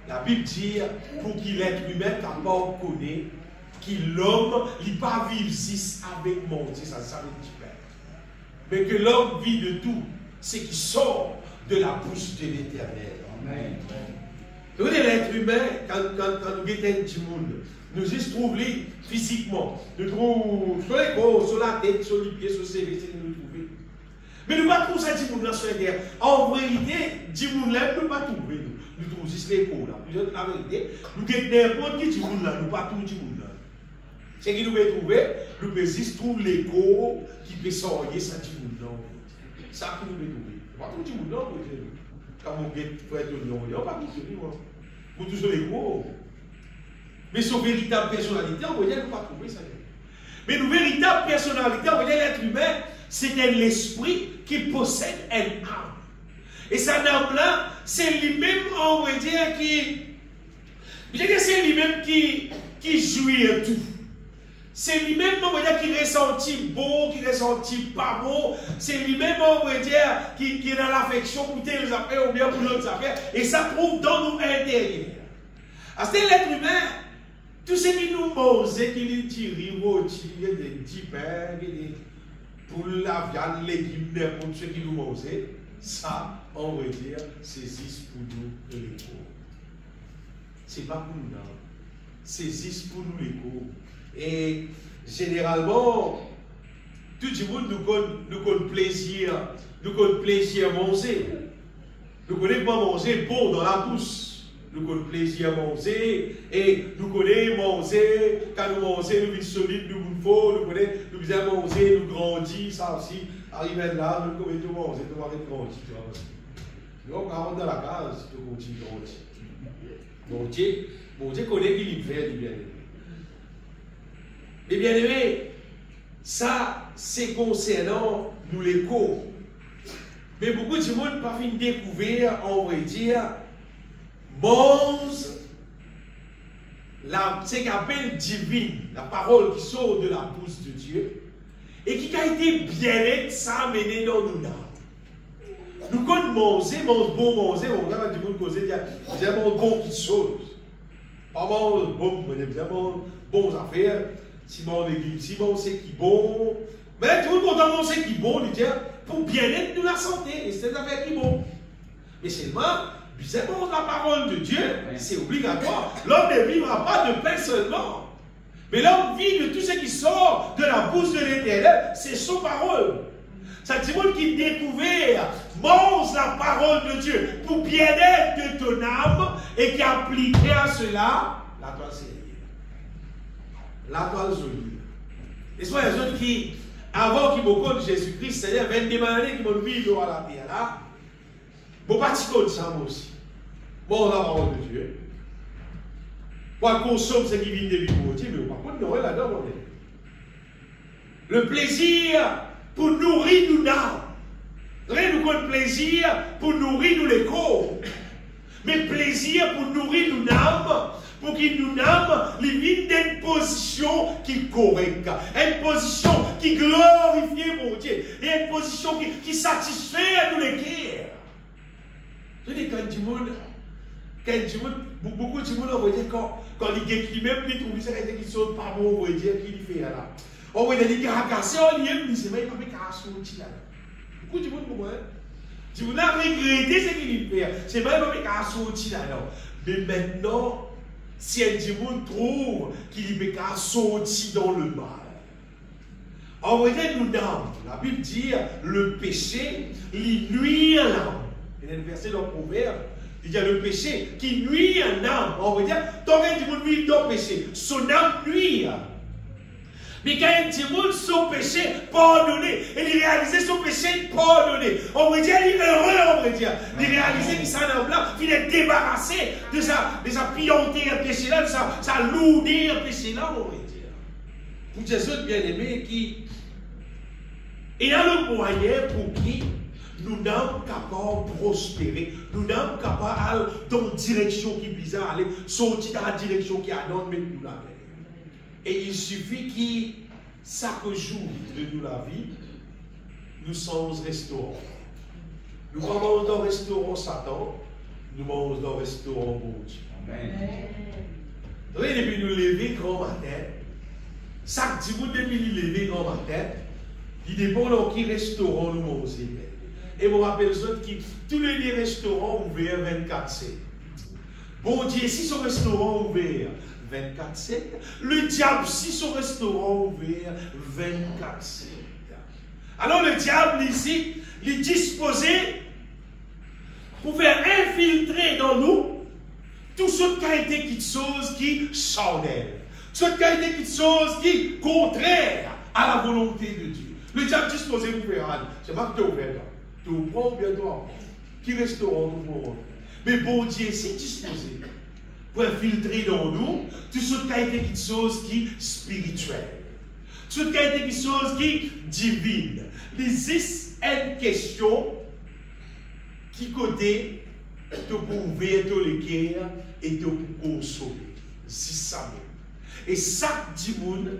La Bible dit, pour qu'il l'être humain capable de connaître, qu'il l'homme, il ne pas vivre ici avec mon Dieu, ça veut dire pain. Mais que l'homme vit de tout, ce qui sort de la bouche de l'Éternel. Amen. Vous voyez, l'être humain, quand nous guettons du monde, nous y trouvons physiquement. Nous trouvons sur les corps, sur la tête, sur les pieds, sur les CV, c'est que nous trouvons. Mais nous ne trouvons pas ça du monde sur la terre. En vérité, du monde là, nous ne pas trouver. Nous trouvons juste les corps là. La vérité, nous guettons n'importe qui du monde là, nous ne pas trouver du monde là. C'est que nous pouvons trouver, nous pouvons juste trouver les corps qui peuvent sortir ça du monde là. Ça que nous pouvons trouver. Nous ne pas trouver du monde là, quand on guette pour être au nom, on ne va pas trouver. Pour toujours les corps. Mais son véritable personnalité, on va dire, nous ne pas trouver ça. Mais nos véritables personnalités, on va dire l'être humain, c'est l'esprit qui possède une âme. Et cette âme-là, c'est lui-même, on va dire, c'est lui-même qui jouit à tout. C'est lui-même, on va dire, qui ressentit beau, qui ressentit pas beau. C'est lui-même, on va dire, qui est dans l'affection pour telles affaires ou bien pour d'autres affaires. Et ça trouve dans nos intérieurs. C'est l'être humain. Tout ce qui nous mange, qui nous tire, des petits pains, des poules, la viande, les légumes, n'importe ce qui nous mange, ça, on va dire, c'est juste pour nous les corps. C'est pas pour nous, non. C'est juste pour nous les corps. Et généralement, tout le monde nous connaît plaisir, à manger. Nous connaissons pas manger bon dans la bouche. Nous connaissons plaisir à manger et nous connaissons manger, quand nous mangeons, nous vivons solides, nous vivons faux, nous connaissons manger, nous grandissons, ça aussi. Arrivé là, nous connaissons manger, nous allons grandir. Nous allons dans la case, nous continuons de grandir. Bon Dieu connaît qui il fait, les bien-aimés. Les bien-aimés, Ça, c'est concernant nous les corps. Mais beaucoup de monde pas fin découvrir, on va dire, c'est qu'on appelle divine, la parole qui sort de la bouche de Dieu, et qui a été bien-être, ça amené dans nous. Nous connaissons manger, on regarde du monde causer, il y a bon qui chose. Pas bon affaires, si on sait qui bon. Mais tout le monde on sait qui bon, il dit, pour bien-être de la santé, et c'est affaire qui bon. Mais seulement, bizarrement, la parole de Dieu, c'est obligatoire. L'homme ne vivra pas de pain seulement. Mais l'homme vit de tout ce qui sort de la bouche de l'Éternel, c'est son parole. Ça dit qui découvert, mange la parole de Dieu pour bien-être de ton âme et qui appliquait à cela la toile céleste. La toile jolie. Et soit les autres qui, avant qu'ils me connaissent Jésus-Christ, c'est-à-dire 22 années qui m'ont vécu à la terre là, bon, pas de ça moi aussi. Bon, la parole de Dieu. Moi, consomme ce qui vient de l'humanité, mais par contre, non, là-dedans, le plaisir pour nourrir nos âmes. Rien nous compte plaisir pour nourrir nos les corps. Mais plaisir pour nourrir nos âmes, pour qu'il nous âme, les viennent d'une position qui est correcte. Une position qui glorifie mon Dieu. Et une position qui satisfait à nous les cœurs. Je dis, quand du monde, beaucoup de monde, on va dire, quand il même, il trouve ça qui saute par bon, on va dire, qu'il fait là. On va dire, il a cassé, on y est, c'est même pas qu'à sortir là. Beaucoup de monde, pour moi, si vous avez regretté ce qu'il fait, c'est même pas qu'à sortir là. Mais maintenant, si un monde trouve qu'il est qu'à sortir dans le mal, on va dire, nous d'âme. La Bible dit, le péché, il nuit à l'âme. Il y a un verset dans le Proverbe. Il y a le péché qui nuit à l'âme. On va dire, tant qu'un démon nuit dans le péché, son âme nuit. Mais quand un démon, son péché pardonné, et il réalise son péché pardonné, on va dire, il est heureux, on va dire. Il réalise qu'il s'en a là, qu'il est débarrassé de sa pianté à péché là, de sa lourdeur à péché là, on va dire. Pour Jésus bien-aimé qui est dans le moyen pour qui nous sommes capables de prospérer, nous sommes capables dans une direction qui est bizarre, aller sortir dans la direction qui a donné nous la vie. Et il suffit que chaque jour de nous la vie, nous sommes au restaurant. Nous mangeons dans le restaurant Satan, nous mangeons dans le restaurant bon Dieu. Amen. Depuis nous lever grand matin, chaque dimanche depuis nous lever grand matin, il dépend dans quel restaurant nous mangeons. Et je me rappelle que tous les restaurants ouverts 24/7. Bon Dieu, si son restaurant ouvert 24/7, le diable, si son restaurant ouvert 24/7. Alors le diable ici, il est disposé pour faire infiltrer dans nous toute cette qualité de choses qui charnelle, toute qualité de choses qui est contraire à la volonté de Dieu. Le diable est disposé pour faire, c'est pas que tu es ouvert. Tu prends bientôt qui restaurant nous pour. Mais bon Dieu, c'est disposé pour infiltrer dans nous toute cette qualité de choses qui est spirituelle, toute qualité de choses qui est divine. C'est une question qui côté de pouvoir tous les cœurs et de consoler. C'est ça même. Et chaque dimanche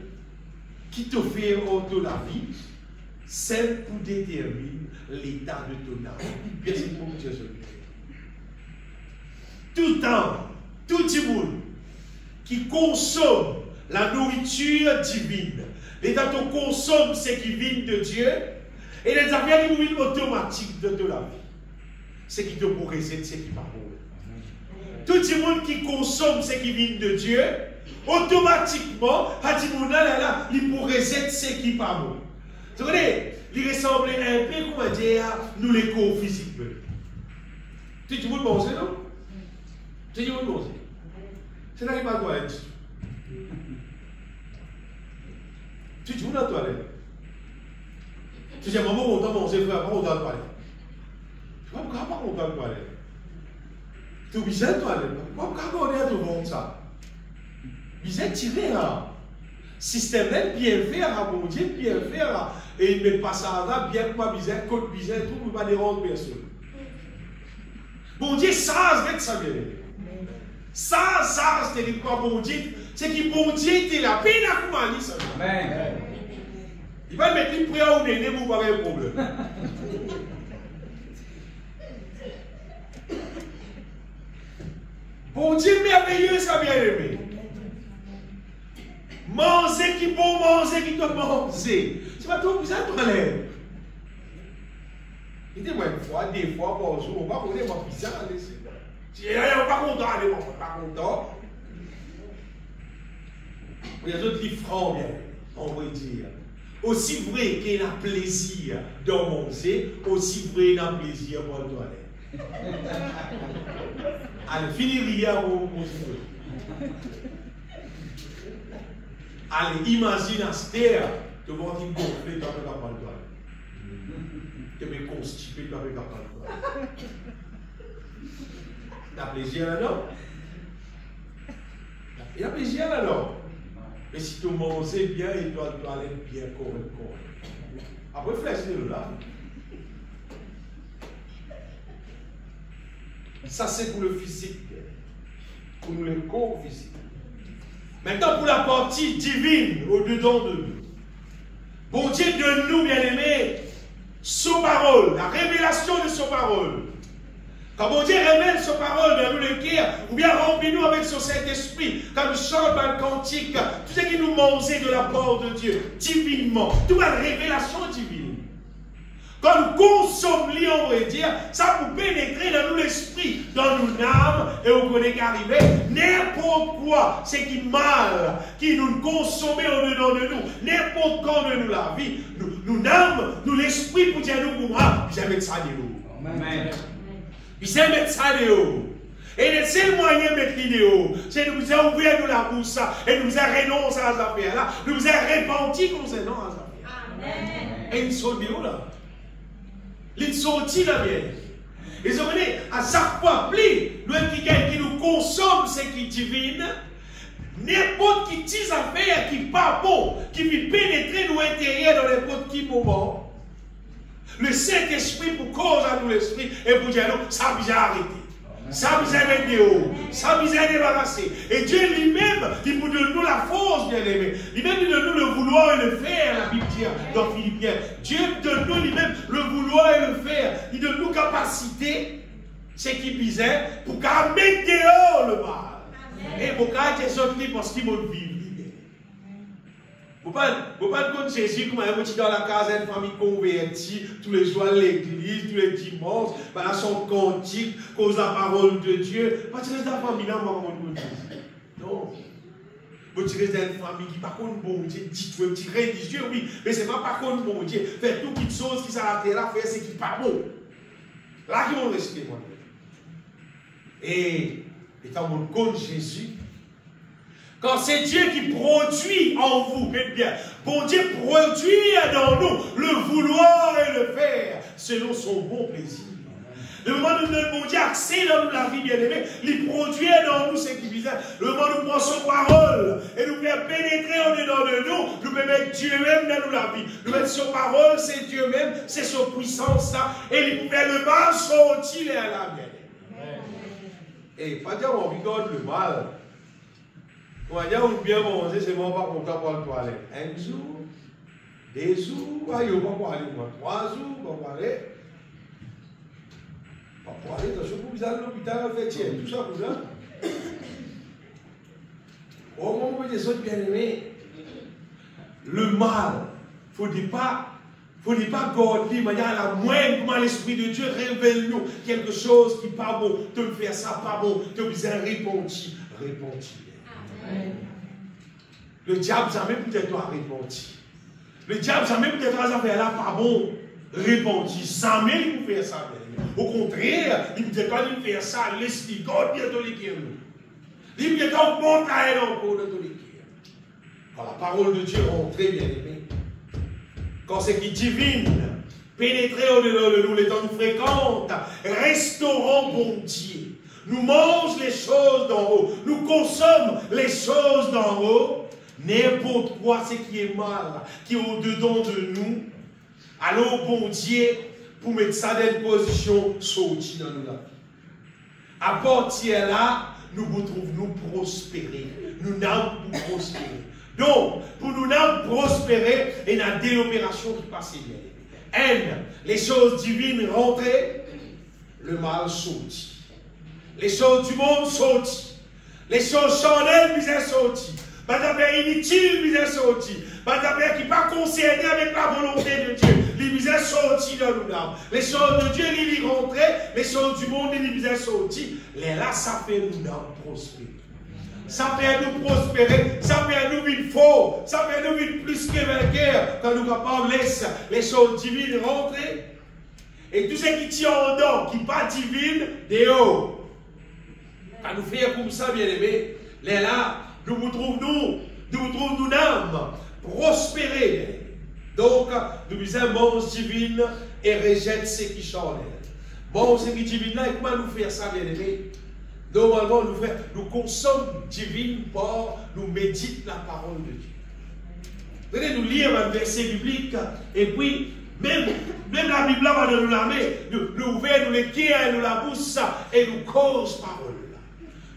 qui te fait de la vie, c'est pour déterminer l'état de ton âme. Bien sûr, pour Dieu. Tout temps, tout le monde qui consomme la nourriture divine, l'état de consomme ce qui vient de Dieu, et les affaires qui viennent automatiques de la vie. Ce qui te pourrait c'est ce qui va mourir. Tout le monde qui consomme ce qui vient de Dieu, automatiquement, il pourrait être ce qui va mourir. Vous voyez, il ressemble un peu, comment dire, nous les corps physiques. Tout le monde mange, non? Tout le monde mange. C'est là qu'il va à la toilette. Tout le monde à la toilette. Tu dis, maman, on t'a mangé, frère, on t'a à la toilette. Pourquoi on t'a à la toilette? Tu es obligé de la toilette. Pourquoi on est à tout le monde ça? Bizarre tiré là. Système là, bien faire à bon Dieu, bien faire. Et il ne met pas ça là, bien que ma bizarre, côte bizarre, tout pour ne pas déranger personne. Bon Dieu, ça, c'est ça bien. Ça, c'est quoi bon Dieu? C'est que bon Dieu, il a peine à comment ça. Amen. Il va mettre une prière au néné pour pas avoir un problème. Bon Dieu merveilleux, ça bien aimé. Manger qui bon, manger qui doit manger. C'est pas tout ça pour l'air. Il dit, moi, une fois, deux fois par jour, on va connaître ma pizza. Si on n'est pas content, on n'est pas content. Il y a d'autres qui feront bien, on va dire. Aussi vrai qu'il y a plaisir de manger, aussi vrai qu'il y a plaisir pour le toilette. Allez, finir hier au monsieur. Allez, imagine à cette terre, tu vas te gonfler, tu vas pas prendre le toilette. Tu vas constiper, tu vas pas prendre le toilette. Tu as plaisir là-dedans? Il y a plaisir là-dedans. Et si tu manges bien, il doit aller bien correct. Après, flèche-le là. Ça, c'est pour le physique. Pour le corps physique. Maintenant, pour la partie divine, au-dedans de nous. Bon Dieu, donne-nous, bien-aimés, sa parole, la révélation de sa parole. Quand bon Dieu révèle sa parole dans nous le cœur, ou bien remplis-nous avec son Saint-Esprit, quand nous chantons un cantique, tout ce qui nous mangeait de la part de Dieu, divinement, toute la révélation divine. Quand nous consommons, on va dire, ça peut pénétrer dans nous l'esprit, dans nos âmes, et on connaît qu'arriver, n'importe quoi, c'est qui mal, qui nous consomme au-dedans de nous, n'importe quand de nous la vie, nous âmes, nous l'esprit pour dire nous, moi, j'aime mettre ça de nous. Amen. Puis c'est mettre ça de haut. Et le seul moyen de mettre l'idéo, c'est de nous ouvrir nous la bouche et nous renoncer à ces affaires-là, nous repentir concernant à ces affaires. Et une sortie là. Une sortie là bien. Et vous voyez, à chaque fois, plus, nous qui nous consomme ce qui est divine, n'importe qui petite affaire qui n'est pas bon, qui vient pénétrer nos intérieurs dans n'importe qui moment. Le Saint-Esprit pour cause à nous l'esprit et pour dire non, ça a bien arrêté. Ça a bien mettre dehors. Ça a bien débarrassé. Et Dieu lui-même, il vous donne nous la force, bien aimé. Lui-même, il donne nous le vouloir et le faire, la Bible dit dans Philippiens. Dieu donne nous lui-même le vouloir et le faire. Il donne nous capacité, ce qui bisait, pour qu'à mettre dehors le mal. Et pour qu'à être sorti parce qu'il veut vivre. Vous ne pouvez pas compter Jésus comme un petit dans la case d'une famille convertie, tous les jours à l'église, tous les dimanches, par son cantique, cause la parole de Dieu. Parce que c'est la famille là, moi, je ne Jésus. Non. Vous tirez d'une famille qui, par contre, bon Dieu, dit-vous, un petit religieux, oui, mais ce n'est pas par contre, bon Dieu, faire toutes les choses qui s'arrêtent là, faire ce qui n'est pas bon. Là, qui vont rester, moi. Et quand on compte Jésus, quand c'est Dieu qui produit en vous, bien, bon Dieu produit dans nous le vouloir et le faire selon son bon plaisir. Le moment où nous bon Dieu accès dans la vie bien-aimée, il produit dans nous ce qui vise. Le moment où nous prenons son parole et nous fait pénétrer en dedans de nous, nous pouvons mettre Dieu même dans nous la vie. Nous mettons son parole, c'est Dieu même, c'est son puissance là, et il pouvait le mal sortir à la bien. Et pas dire on rigole le mal. On va dire on bien manger, c'est bon, pas content pour le toilette. Un jour, 2 jours, on va pas aller, 3 jours, on va aller. On va aller, attention, vous allez à l'hôpital, tout ça, vous là. Au moment où les autres bien-aimés, le mal, il ne faut pas garder, mais il y a la moindre, comment l'Esprit de Dieu révèle-nous quelque chose qui n'est pas bon, de me faire ça pas bon, de vous répondre. Le diable jamais peut-être doit répondre. Le diable jamais peut-être doit faire là pas bon, répondre. Jamais il peut faire ça. Au contraire, il peut quand il fait ça, l'esprit, God bientôt les guérir. Il peut quand monter à elle encore de tous les guérir. Quand la parole de Dieu rentre bien aimé, quand c'est qui divine, pénétrer au-dedans de nous, les temps nous fréquentent, restaurant bon Dieu. Nous mangeons les choses d'en haut, nous consommons les choses d'en haut, n'importe quoi, ce qui est mal, qui est au-dedans de nous, alors bon Dieu, pour mettre ça dans une position sortie dans nous. À partir de là, nous retrouvons nous prospérer. Nous n'avons pas prospérer. Donc, pour nous n'avons prospérer, il y a des opérations qui passent bien. Les choses divines rentrées, le mal sortit. Les choses du monde sortent. Les choses charnelles, bien sorties. Pas d'affaires inutiles, bien sorties. Pas d'affaires qui ne sont pas concernées avec la volonté de Dieu. Les bien sorties dans nous. Les choses de Dieu, les rentrées. Les choses du monde, les bien sorties. Là, ça fait nous prospérer. Ça fait nous prospérer, ça fait nous vivre fort, ça fait nous vivre plus que vainqueurs quand nous sommes capables de laisser les choses divines rentrer. Et tout ce qui tient en dedans, qui n'est pas divine, dehors. Quand nous faisons comme ça, bien aimé, là, nous trouvons nous âmes prospérer. Donc, nous disons, mange divine et rejette ce qui charnel. Bon, ce qui est divine là, et comment nous faire ça, bien aimé? Normalement, nous consommons divine par nous médite la parole de Dieu. Vous allez nous lire un verset biblique, et puis, même la Bible va nous la mettre, nous ouvrir, nous l'écrire, nous la bouche, et nous cause parole.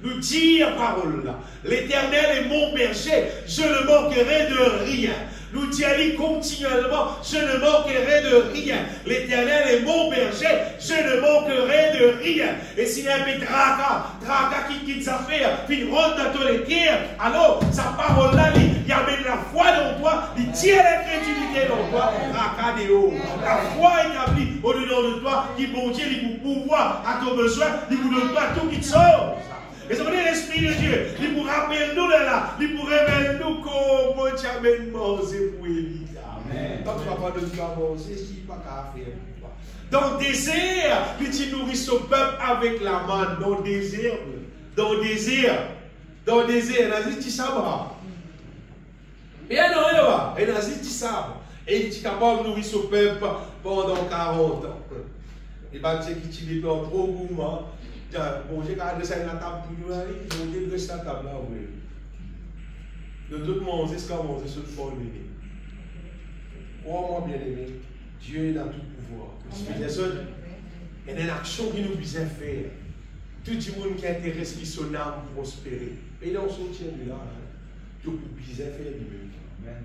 Nous dire parole. L'Éternel est mon berger, je ne manquerai de rien. Nous disons continuellement, je ne manquerai de rien. L'Éternel est mon berger, je ne manquerai de rien. Et s'il y a un peu de Draka qui quitte sa affaire, puis il rentre dans ton équerre, alors sa parole-là, il y a de la foi dans toi, il tient l'incrédulité dans toi, Draka de haut. La foi établie au-dedans de toi, qui bon Dieu, il vous pouvoir à ton besoin, il vous donne pas tout qui te sauve. Et ça veut dire l'Esprit de Dieu, il vous rappelle nous de là, il vous révèle nous comment tu as même mangé pour Élie. Amen. Quand tu vas pas de toi manger, ce qui n'est pas qu'à faire. Dans le désert, tu nourris son peuple avec la manne. Dans le désert, il y a un petit sabbat. Et il y a un petit sabbat. Et il est capable de nourrir son peuple pendant 40 ans. Et bien, c'est qui tu en trop gourmand. Bon, j'ai gardé ça dans la table pour nous, ils ont dressé la table là, oui. De tout manger, ce qu'on mange sur le fond de l'année. Crois-moi, bien aimé, Dieu a tout pouvoir. Il y a une action qui nous vise à faire. Tout le monde qui intéresse qui son âme prospérer. Et dans son tien de là, que vous visez à faire lui-même.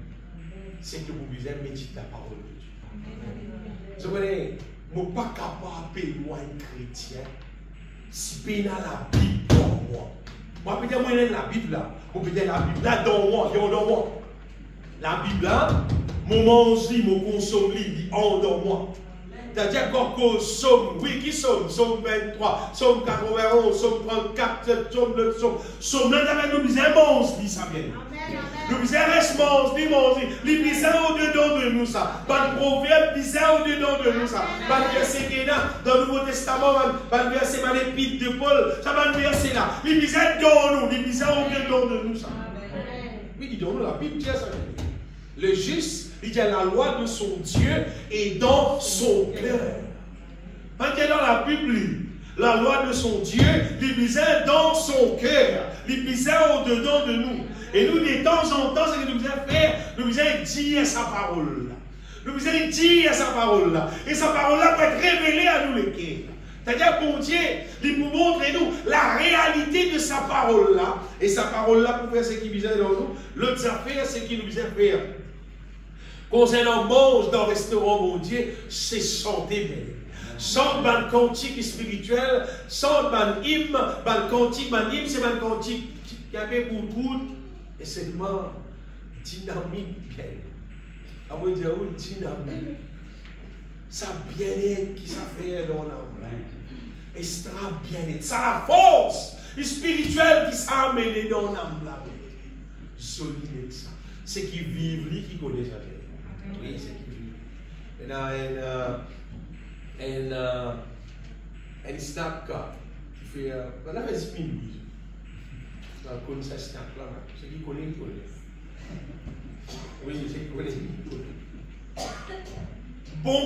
C'est que vous visez à méditer la parole de Dieu. Vous voyez, je ne suis pas capable de moi un chrétien. Si je n'ai la Bible dans moi. Moi, peut-être moi, j'ai la Bible là. Ou peut-être la Bible là dans moi. La Bible là, mon mange lit, mon consomme lit, dans moi. C'est-à-dire qu'on somme, oui, qui somme? Somme 23, somme 91, somme 34, somme là, nous disons, mange, dit ça bien. Nous disons, reste mange, dit mange, les bizarres au-dedans de nous ça. Pas de proverbe bizarre au-dedans de nous ça. Pas de verset qui est là, dans le Nouveau Testament, pas de verset dans l'épître de Paul, ça va de verset là. Les bizarres dans nous, les bizarres au-dedans de nous ça. Oui, dis donc, la Bible dit ça. Le juste, il y a la loi de son Dieu et dans son cœur. Quand il y a dans la Bible, la loi de son Dieu, il est dans son cœur, il est au-dedans de nous. Et nous, de temps en temps, ce que nous devons faire, nous devons dire sa parole. Nous devons dire sa parole. Et sa parole-là peut être révélée à nous les cœurs. C'est-à-dire, bon Dieu, il nous montre nous la réalité de sa parole-là. Et sa parole-là, pour faire ce qui vient dans nous, l'autre affaire, c'est ce qui nous vient faire. Concernant mange dans le restaurant, mon Dieu, c'est santé bien. Sans ban cantique spirituel, sans ban hymne, ban cantique, ban hymne, c'est ban cantique qui a fait pour tout, et c'est seulement dynamique bien. À moi dire, oui, dynamique. Ça bien-être qui ça fait dans l'âme. Extra bien-être. Ça la force spirituelle qui s'amène dans l'âme. Solide ça. C'est qui vivent, lui qui connaît ça. Oui, c'est qui vivent. Et un snack qui fait. On a 10 minutes. On connaît ce snack là. C'est qui connaît, il connaît. Oui, c'est qui connaît, il connaît. Bon.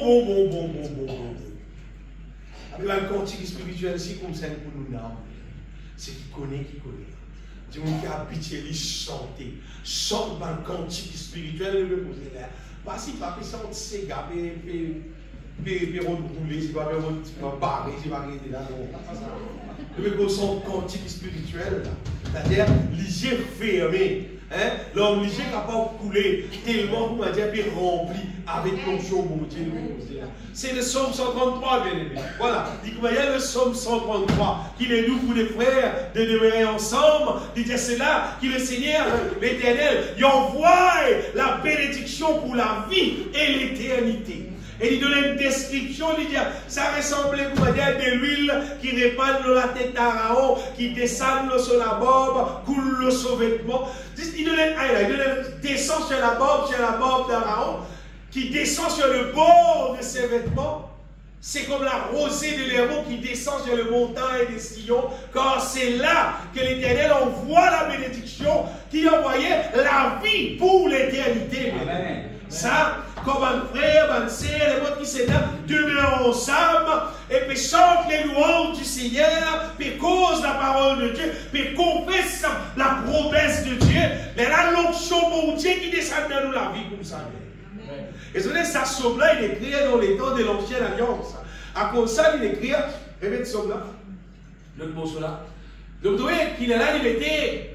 Avec un cantique spirituel, c'est comme ça pour nous, c'est qui connaît, qui connaît. Du monde qui a habitué à chanter. Chante dans le cantique spirituel. Pas si pas chante ses gars, puis rouler, si pas barrer, si pas arrêter là. Le mec son cantique spirituel, c'est-à-dire les yeux fermés. L'homme léger n'est capable de couler tellement, vous m'avez dit, puis rempli avec l'onction, mon Dieu. C'est le psaume 133, bien aimé. Voilà. Il y a le psaume 133, qu'il est nous pour les frères de demeurer ensemble. Il dit, c'est là que le Seigneur, l'Éternel, il envoie la bénédiction pour la vie et l'éternité. Et il donne une description, il dit, ça ressemblait à de l'huile qui répand dans la tête d'Aaron, qui descend sur la barbe, coule sur le vêtement. Il donne descend sur la barbe d'Aaron, qui descend sur le bord de ses vêtements. C'est comme la rosée de l'Héron qui descend sur le montagne des sillons, car c'est là que l'Éternel envoie la bénédiction, qui envoyait la vie pour l'éternité. Ça, comme un frère, un sœur, les mots qui s'étaient demeurent ensemble, et puis chantent les louanges du Seigneur, puis causent la parole de Dieu, puis confessent la promesse de Dieu. Mais là, l'onction pour Dieu qui descend dans nous la vie comme ça. Et ce ça, somme-là, il écrit dans les temps de l'ancienne alliance. À cause de ça, il écrit, répète somme-là, le mot cela. Donc, vous voyez qu'il est là, il mettait,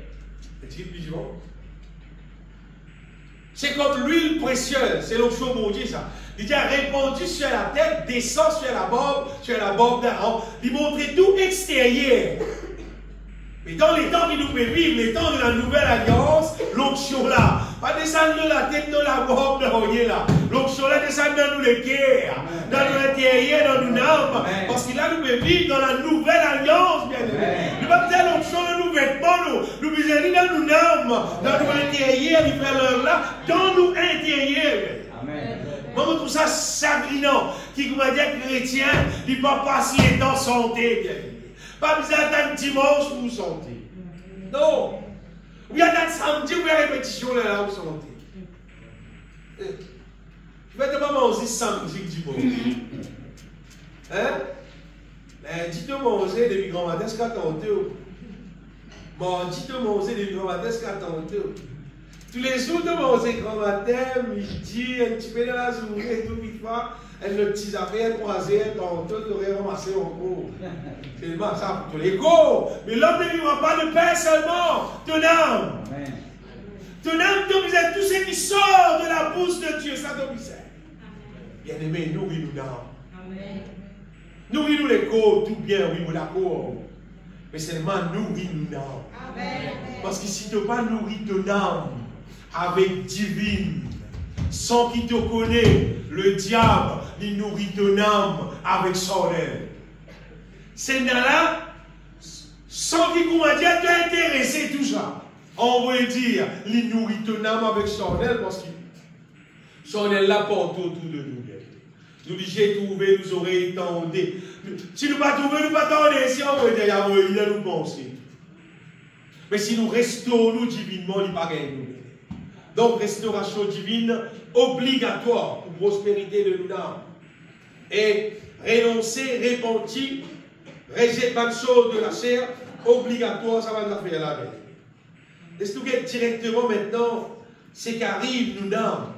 c'est comme l'huile précieuse, c'est l'onction mon Dieu, ça. Il dit, répandu sur la tête, descend sur la barbe d'Aaron. Il montrait tout extérieur. Mais dans les temps qui nous fait vivre, les temps de la nouvelle alliance, l'onction là, pas descendre de la tête, dans la barbe d'Aaron là. L'onction là descend dans nous les cœurs, dans l'intérieur, dans nos âmes. Parce qu'il a nous fait vivre dans la nouvelle alliance, bien aimé. Nous ne pas dire l'onction de nous vêtements, nous besoin dans nos âmes, dans nos intérieurs, il fait l'heure là, dans nos intérieurs. Amen. Moi, je trouve ça sagrinant, qui, comme dire chrétien, il ne peut pas passer dans santé, bien aimé. Pas besoin d'attendre dimanche pour vous santé. Non. Ou bien d'attendre samedi ou bien répétition là pour santé. Je vais te manger samedi dimanche. Hein? Dis-toi manger depuis grand matin jusqu'à tantôt. Dis-toi manger depuis grand matin jusqu'à tantôt. Tous les jours de manger grand matin, midi, un petit peu dans la journée, tout une fois. Elle ne petite affaire, croisée, tantôt, tu aurais ramassé en cours. C'est ça pour tous les cours. Mais l'homme ne vivra pas de pain seulement, ton âme. Ton âme, ton misère, tout ce qui sort de la bouche de Dieu, ça ton misère. Bien aimé, nourris-nous l'âme. Nourris-nous les cours, tout bien, oui, la cour. Mais seulement nourris-nous l'âme. Parce que si tu n'as pas nourri ton âme avec divine, sans qu'il te connaisse, le diable, il nourrit ton âme avec son aile. C'est là, sans qu'il commence à te intéresser tout ça. On veut dire, il nourrit ton âme avec son aile parce que son aile là porte autour de nous. Nous j'ai trouvé, nous aurions étendu. Si nous ne pas trouvé, nous ne pas attendre, si on veut dire, il a nous penser. Mais si nous restons nous divinement, il n'y a pas gagné. Donc, restauration divine obligatoire pour prospérité de nos âmes. Et renoncer, repentir, rejeter pas de choses de la chair, obligatoire, ça va nous faire la vie. Et ce que directement maintenant, c'est qu'arrive nous âmes,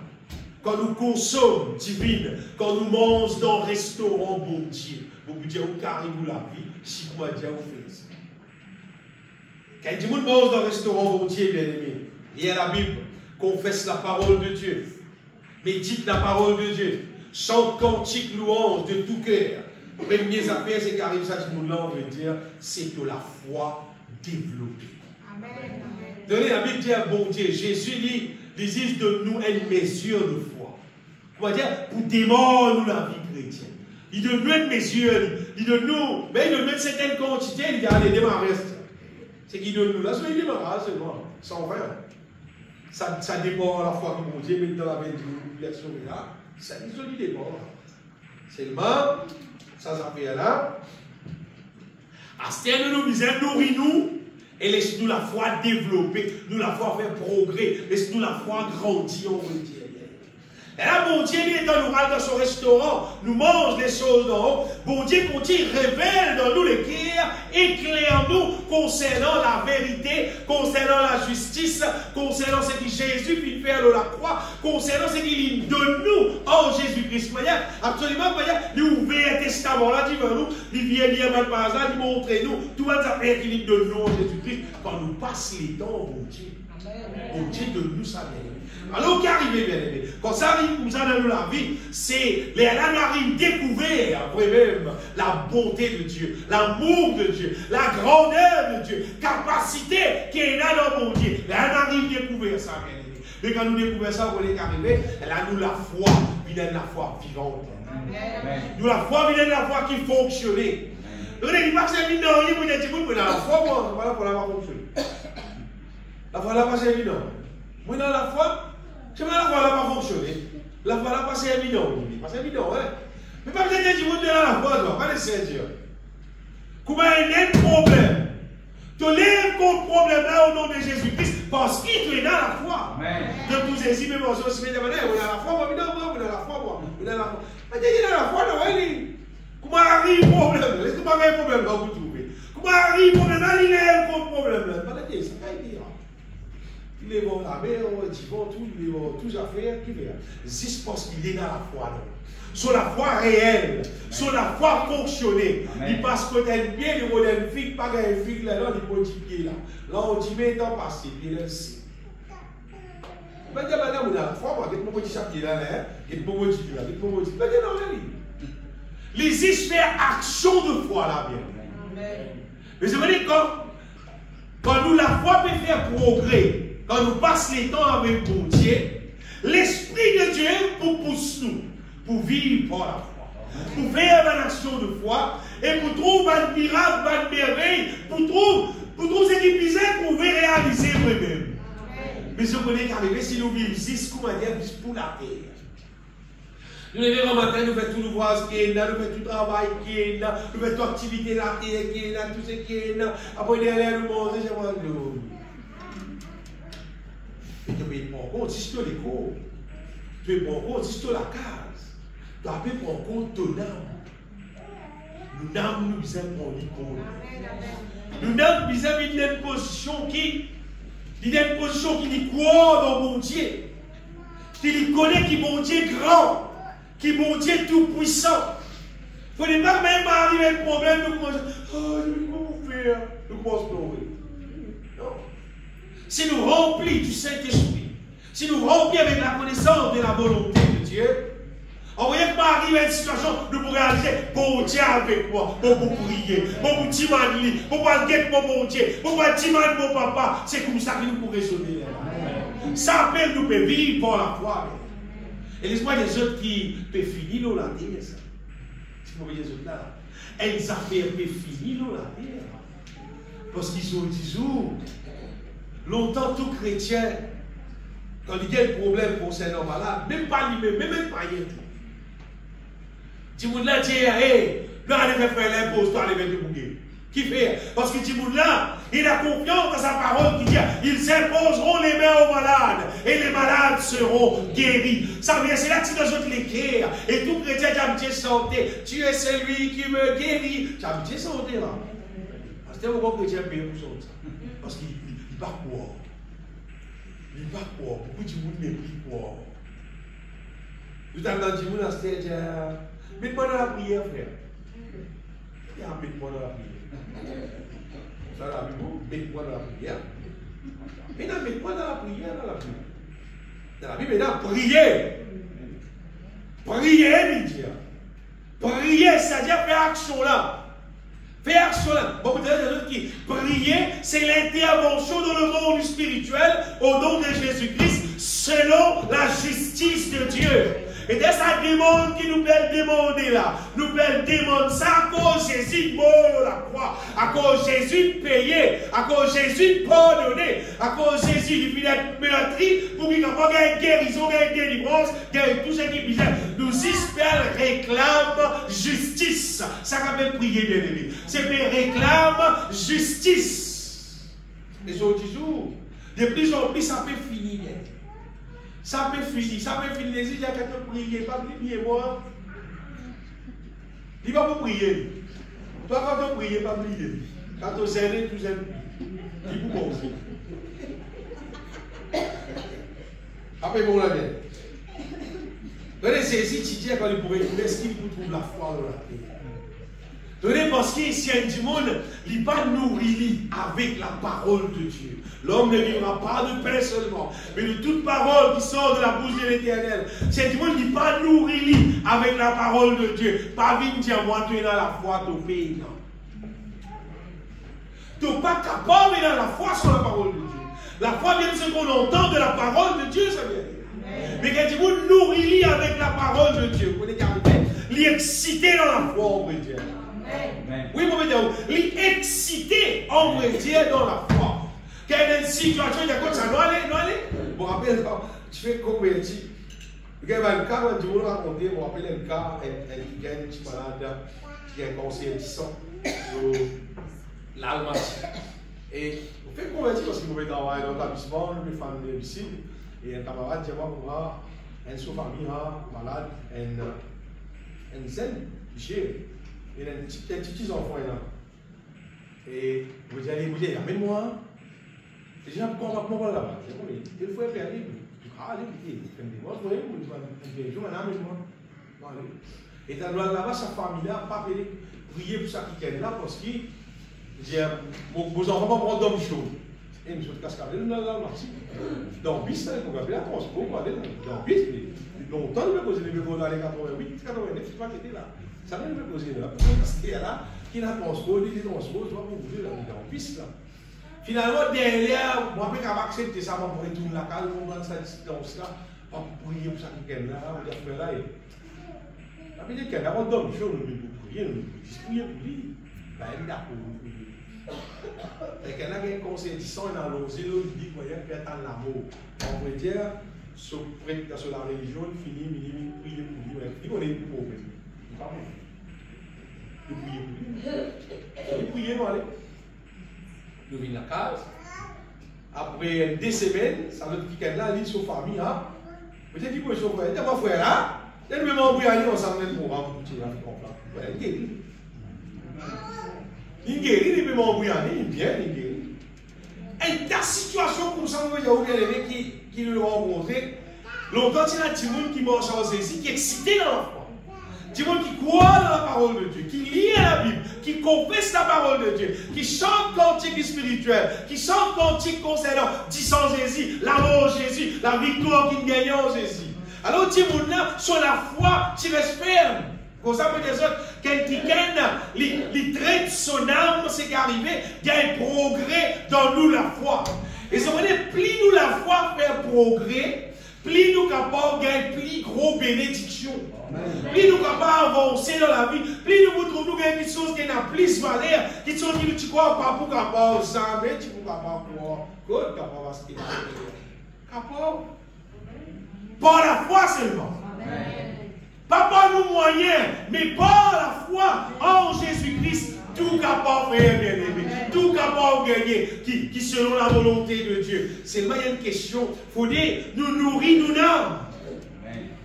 quand nous consommons divine, quand nous mangeons dans le restaurant bon Dieu, vous pouvez dire, où carrez-vous la vie, si vous m'avez dit, vous faites ça. Quand tout le monde mange dans le restaurant bon Dieu, bien aimé, il y a la Bible. Confesse la parole de Dieu. Médite la parole de Dieu. Chante cantique louange de tout cœur. Première affaire, c'est qu'arrive ça, tout le monde veut dire, c'est de la foi développée. Amen. Donnez la Bible dit à bon Dieu. Jésus dit, il donne-nous une mesure de foi. On va dire, pour démarrer nous la vie chrétienne. Il donne nous une mesure. Il donne nous, mais il donne une certaine quantité. Il dit, allez, démarrer. C'est qu'il donne nous. Là, il démarre seulement, sans rien. Ça dépend à la fois que mon Dieu met dans la version là. Ça nous dépend. Seulement, ça s'appelle là. À ce terme, nous disons, nourris-nous et laisse-nous la foi développer, nous la foi faire progrès, laisse-nous la foi grandir, on veut dire. Et là, bon Dieu, il est dans nous, dans son restaurant, nous mange des choses d'en haut. Bon Dieu, continue, révèle dans nous l'éclair, éclaire-nous concernant la vérité, concernant la justice, concernant ce que Jésus fit faire de la croix, concernant ce qu'il donne nous en Jésus-Christ. Voyez, absolument, voyez, il ouvre un testament là, dit nous, il vient lire mal par hasard, il montre nous, tout va s'appeler qu'il donne nous en Jésus-Christ, quand nous passons les temps, bon Dieu. Bon Dieu de nous ça bien. Alors, qui arrive, bien aimé? Quand ça arrive comme ça dans la vie, c'est les arrive découvrir après même la bonté de Dieu, l'amour de Dieu, la grandeur de Dieu, capacité qui est là dans mon Dieu. Les arrive découvrir ça, bien aimé. Mais quand nous découvrons ça, vous voulez qu'arriver, là, nous la foi, vient de la foi vivante. Nous la foi vient de la foi qui fonctionne. Vous ne dites pas que c'est évident, vous dites que la foi, moi, voilà pour la foi fonctionner. La foi là, c'est évident. Moi, dans la foi, je ne sais pas la foi là pas fonctionner. La foi là, c'est évident. C'est évident, hein. Mais pas besoin de dire que dans la foi, pas de Seigneur. Comment il y a un problème? Tu lèves contre problème là au nom de Jésus-Christ parce qu'il est dans la foi. De tous les même on se met dans la foi, moi, dans la foi, moi. Dans la foi. Mais tu es dans la foi, là, comment arrive le problème? Est-ce que tu as un problème là vous trouvez? Comment arrive le problème là? Il y a un problème là. Pas de dire, c'est pas évident. Il est bon la mer, ils vont tout à faire, qui fait. Juste parce qu'il est dans la foi. Sur la foi réelle, sur la foi fonctionnée. Il passe côté bien, il y a une fille, pas une fille là, il faut dire là. Là, on dit, mais temps passé, il est ainsi. Je vais dire, madame, on a la foi, moi, je vais dire ça, il est là, je vais dire là, je vais dire là. Les faire action de foi là, bien. Mais je veux dire, quand nous, la foi peut faire progrès, quand nous passons les temps avec mon Dieu, l'Esprit de Dieu pour pousser nous, pour vivre par la foi, pour faire une action de foi, et pour trouver un miracle, une merveille, pour trouver ce qui bizarre pour réaliser nous-mêmes. Mais je connais qu'arriver si nous vivons ici, comment dire, pour la terre. Nous levons le matin, nous faisons tout l'ouvrage qui est là, nous faisons tout le travail qui est là, nous faisons toute l'activité de la terre qui est là, tout ce qui est là. Après, derrière, nous mangeons, j'aimerais nous. Et tu peux prendre en compte si tu as l'écho, tu peux prendre en compte si tu as la case, tu peux prendre en compte ton âme. Nous âme nous besoin de prendre compte. Nous âme besoin d'une position qui dit croit dans mon Dieu, qui connaît qui mon Dieu grand, qui mon Dieu tout puissant. Il ne faut pas même arriver à un problème, nous commençons, oh, je vais comment faire, nous commençons à pleurer. Non. Si nous remplissons du Saint-Esprit, si nous remplissons avec la connaissance de la volonté de Dieu, on ne va pas arriver à une situation de pour réaliser, bon Dieu avec moi, pour prier, pour dire pour pas guetter mon Dieu, pour pas dire mon papa. C'est comme ça que nous pouvons raisonner. Ça appelle nous peut vivre par la foi. Et l'espoir des autres qui peuvent finir dans la terre. Si vous voyez les autres là, elles affaires peuvent finir dans la terre. Parce qu'ils ont toujours. Longtemps, tout chrétien, quand il y a un problème concernant malade, même pas lui-même, même pas rien. Timoun-là dit, hey, là, allez faire l'impose, toi, allez faire du bouquet. Qui fait? Parce que Timoun-là, il a confiance dans sa parole qui dit, ils imposeront les mains aux malades, et les malades seront guéris. Ça veut dire, c'est là que tu dois l'écrire. Et tout chrétien qui a un santé, tu es celui qui me guérit. Tu as un santé là. Parce que pourquoi chrétien paye pour ça? Parce qu'il ne va pas croire. Il ne va pas croire. Pourquoi tu ne veux pas croire? Tout à l'heure, tu me dis, mets-moi dans la prière, frère. Mets-moi dans la prière. Ça, la Bible, mets-moi dans la prière. Maintenant, mets-moi dans la prière, dans la Bible. Dans la Bible, maintenant, prier. Prier, il dit. Prier, c'est-à-dire faire action là. Faire action là. Bon, vous avez d'autres qui prier, c'est l'intervention dans le monde spirituel au nom de Jésus-Christ selon la justice de Dieu. Et dès sa demande qui nous peut demander là, nous peut demander ça à cause Jésus mort la croix, à cause Jésus payé, à cause Jésus pardonné, à cause Jésus il finit d'être meurtri pour qu'il n'y ait pas de guérison, de délivrance, de tout ce qui est bizarre. Nous espérons réclame justice. Ça quand même prier bien aimé. C'est réclame justice. Et sur 10 jours, de plus en plus ça peut finir. Ça peut finir, il y a quelqu'un prier, pas prier moi. Il va pas prier. Toi, quand tu pries, pas prier. Quand tu aides, tu aides. Il vous conseille. Après, bon, la bien. Donnez saisi, tu dis quand il pourrait trouver, est-ce qu'il vous trouve la foi dans la paix? Donnez parce qu'ici, il y a du monde, il n'est pas nourri avec la parole de Dieu. L'homme ne vivra pas de pain seulement, mais de toute parole qui sort de la bouche de l'Éternel. C'est du monde qui n'est pas nourri avec la parole de Dieu. Pas vite dire, moi, tu es dans la foi, tu es pays. Tu n'es pas capable dans la foi sur la parole de Dieu. La foi vient de ce qu'on entend de la parole de Dieu, ça vient. Mais quand tu vous nourris avec la parole de Dieu, vous connaissez qu'arriver, l'exciter dans la foi, on peut dire. Oui, on peut dire, l'exciter, on peut dire dans la foi. Quand il y a une situation, il y a quoi ça, non allez. Bon, rappelle, tu fais convertir. Il y a un cas, tu veux raconter, on rappelle un cas, qui gagne un petit malade, qui est conscientisant, l'Allemagne. Et on fait convertir parce qu'il pouvait travailler dans l'établissement, une femme de domicile, et un camarade dit, moi, une sous-famille malade, une scène, chez il y a des petits enfants là. Et vous dites, amène-moi. Déjà, pourquoi on va là-bas? Il faut faire allez, moi, et là-bas, sa famille là, pas prier pour ça qui est là, parce que vos enfants vont prendre d'hommes chauds. Et nous sommes cascadés dans la marche. Dans le bis, on va appeler la transport, dans le bis, longtemps, il va poser les bureaux dans les 88, 89, c'est pas qui était là. Ça vient de me poser là. C'était là, qui n'a transport, il est transport, tu vas vous bouger là, dans le bis là. Finalement, derrière, moi, je vais accepter ça, je vais retourner la case, je vais prendre cette distance-là, pour prier pour ça qui est là, on va faire là. La vie est d'abord d'homme chaud, nous devons prier, nous devons prier pour lui. Ben, il est d'accord pour prier. Et qu'il y en a qui sont conscientisants, il a l'osé, il dit qu'il y a un l'amour. On peut dire, sur la religion, il finit, il prie pour lui, il connaît plus pour lui. Il pas bon. Il prie pour lui. Il prie, non, allez. Nous venons la case. Après 2 semaines, ça veut dire qu'il là, il est sur famille. Peut-être qu'il peut être sur frère. Il est mon frère là. Il est embrouillé, on s'en met pour remplir la vie. Il guérit. Il guérit, il peut m'embrouiller, il vient, il guérit. Et ta situation comme ça, vous voyez, il y a des mecs qui le rencontrent. Longtemps, il y a des gens qui marchent en Jésus, qui sont excités dans la foi. Des gens qui croient dans la parole de Dieu, qui lisent la Bible, qui confessent la parole de Dieu, qui chantent cantiques spirituels, qui chantent cantiques concernant, disant Jésus, l'amour en Jésus, la victoire qu'il gagne en Jésus. Alors, ces gens-là, sur la foi, tu restes ferme. Comme ça, peut dire quand ils gagnent, les traits de son âme, c'est qu'arrivé, il y a un progrès dans nous la foi. Et ça veut dire, plus nous la foi fait progrès, plus nous capables de gagner plus gros bénédiction. Plus nous capables d'avancer dans la vie, plus nous trouvons quelque chose qui a plus valeur, qui sont qui tu crois pas pour capable ça, mais tu peux capable pour quoi capable à ce qu'il capable. Par la foi seulement. Pas par nos moyens, mais par la foi en Jésus-Christ, tout capable de faire bien aimé, tout capable de gagner, qui selon la volonté de Dieu. C'est seulement une question, il faut dire, nous nourrir nos âmes.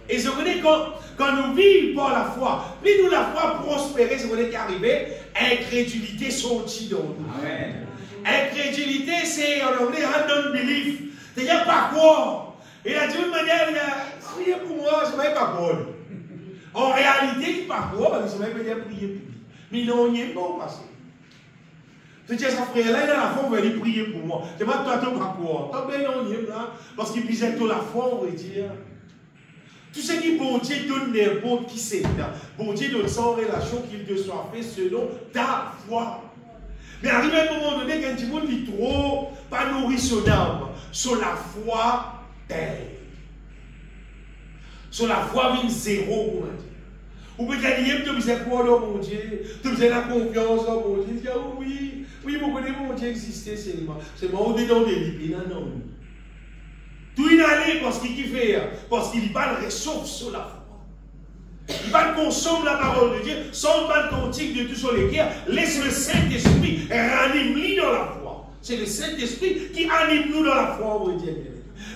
Et je connais quand nous vivons par la foi, plus nous la foi prospérer, c'est ce qui est arrivé, incrédulité sortie dans nous. Incrédulité, c'est en anglais un non-belief. C'est-à-dire pas croire. Et la d'une manière, il a prié pour moi, je ne vais pas croire. En réalité, il ne pas croire, parce que je ne vais pas prier pour lui. Mais non, il n'y a pas passé. Tu dis, ça frère-là, il a la foi, on va lui prier pour moi. C'est pas toi, tu ne pas croire. Tant bien, non, il y a là, parce qu'il pisait tout la foi, on va dire. Tout ce qui bon Dieu donne n'importe qui c'est là. Bon Dieu donne sans relation qu'il te soit fait selon ta foi. Mais arrive à un moment donné, quand tu monde est trop, pas nourri son âme, sur la foi, sur la foi, vient zéro pour moi. Ou peut-être dire, tu me croire dans mon Dieu, tu me la confiance dans mon Dieu. Tu dis, oui, vous connaissez mon Dieu exister seulement. C'est moi, on est dans des lits, non. Tout il allait parce qu'il fait, parce qu'il n'y a pas de ressources sur la foi. Il n'y a pas de consomme la parole de Dieu, sans pas de cantique de tout sur les guerres. Laisse le Saint-Esprit ranime-lui dans la foi. C'est le Saint-Esprit qui anime nous dans la foi, on va dire.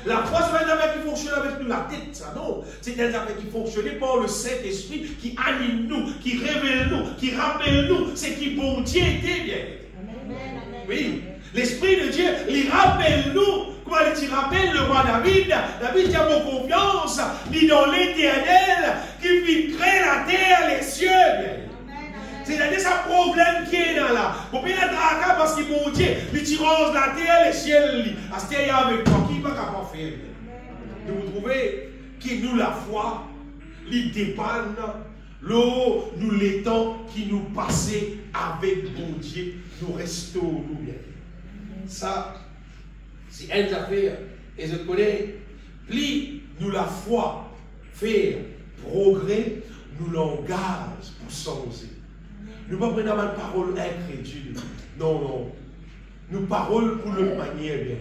La foi, ce n'est pas une affaire qui fonctionne avec nous, la tête, ça, non. C'est une affaire qui fonctionne par le Saint-Esprit, qui anime nous, qui révèle nous, qui rappelle nous, c'est qui bon Dieu était bien. Oui. L'Esprit de Dieu, il rappelle nous. Comment il rappelle le roi David? David dit à mon confiance, ni dans l'Éternel, qui fit créer la terre, les cieux. C'est-à-dire, c'est un problème qui est dans là. Pour bien être à parce qu'il bon Dieu, il tirage la terre, les cieux, à ce qu'il y a avec toi, qui va capable faire? De vous trouver qui nous la foi, il dépanne l'eau, nous l'étang qui nous passait avec bon Dieu, nous restons nous bien. Ça, c'est une affaire. Et je connais, plus nous la foi faire progrès, nous l'engage pour changer. Nous ne prenons pas une parole incrédule. Non, non. Nous parole pour le manière bien.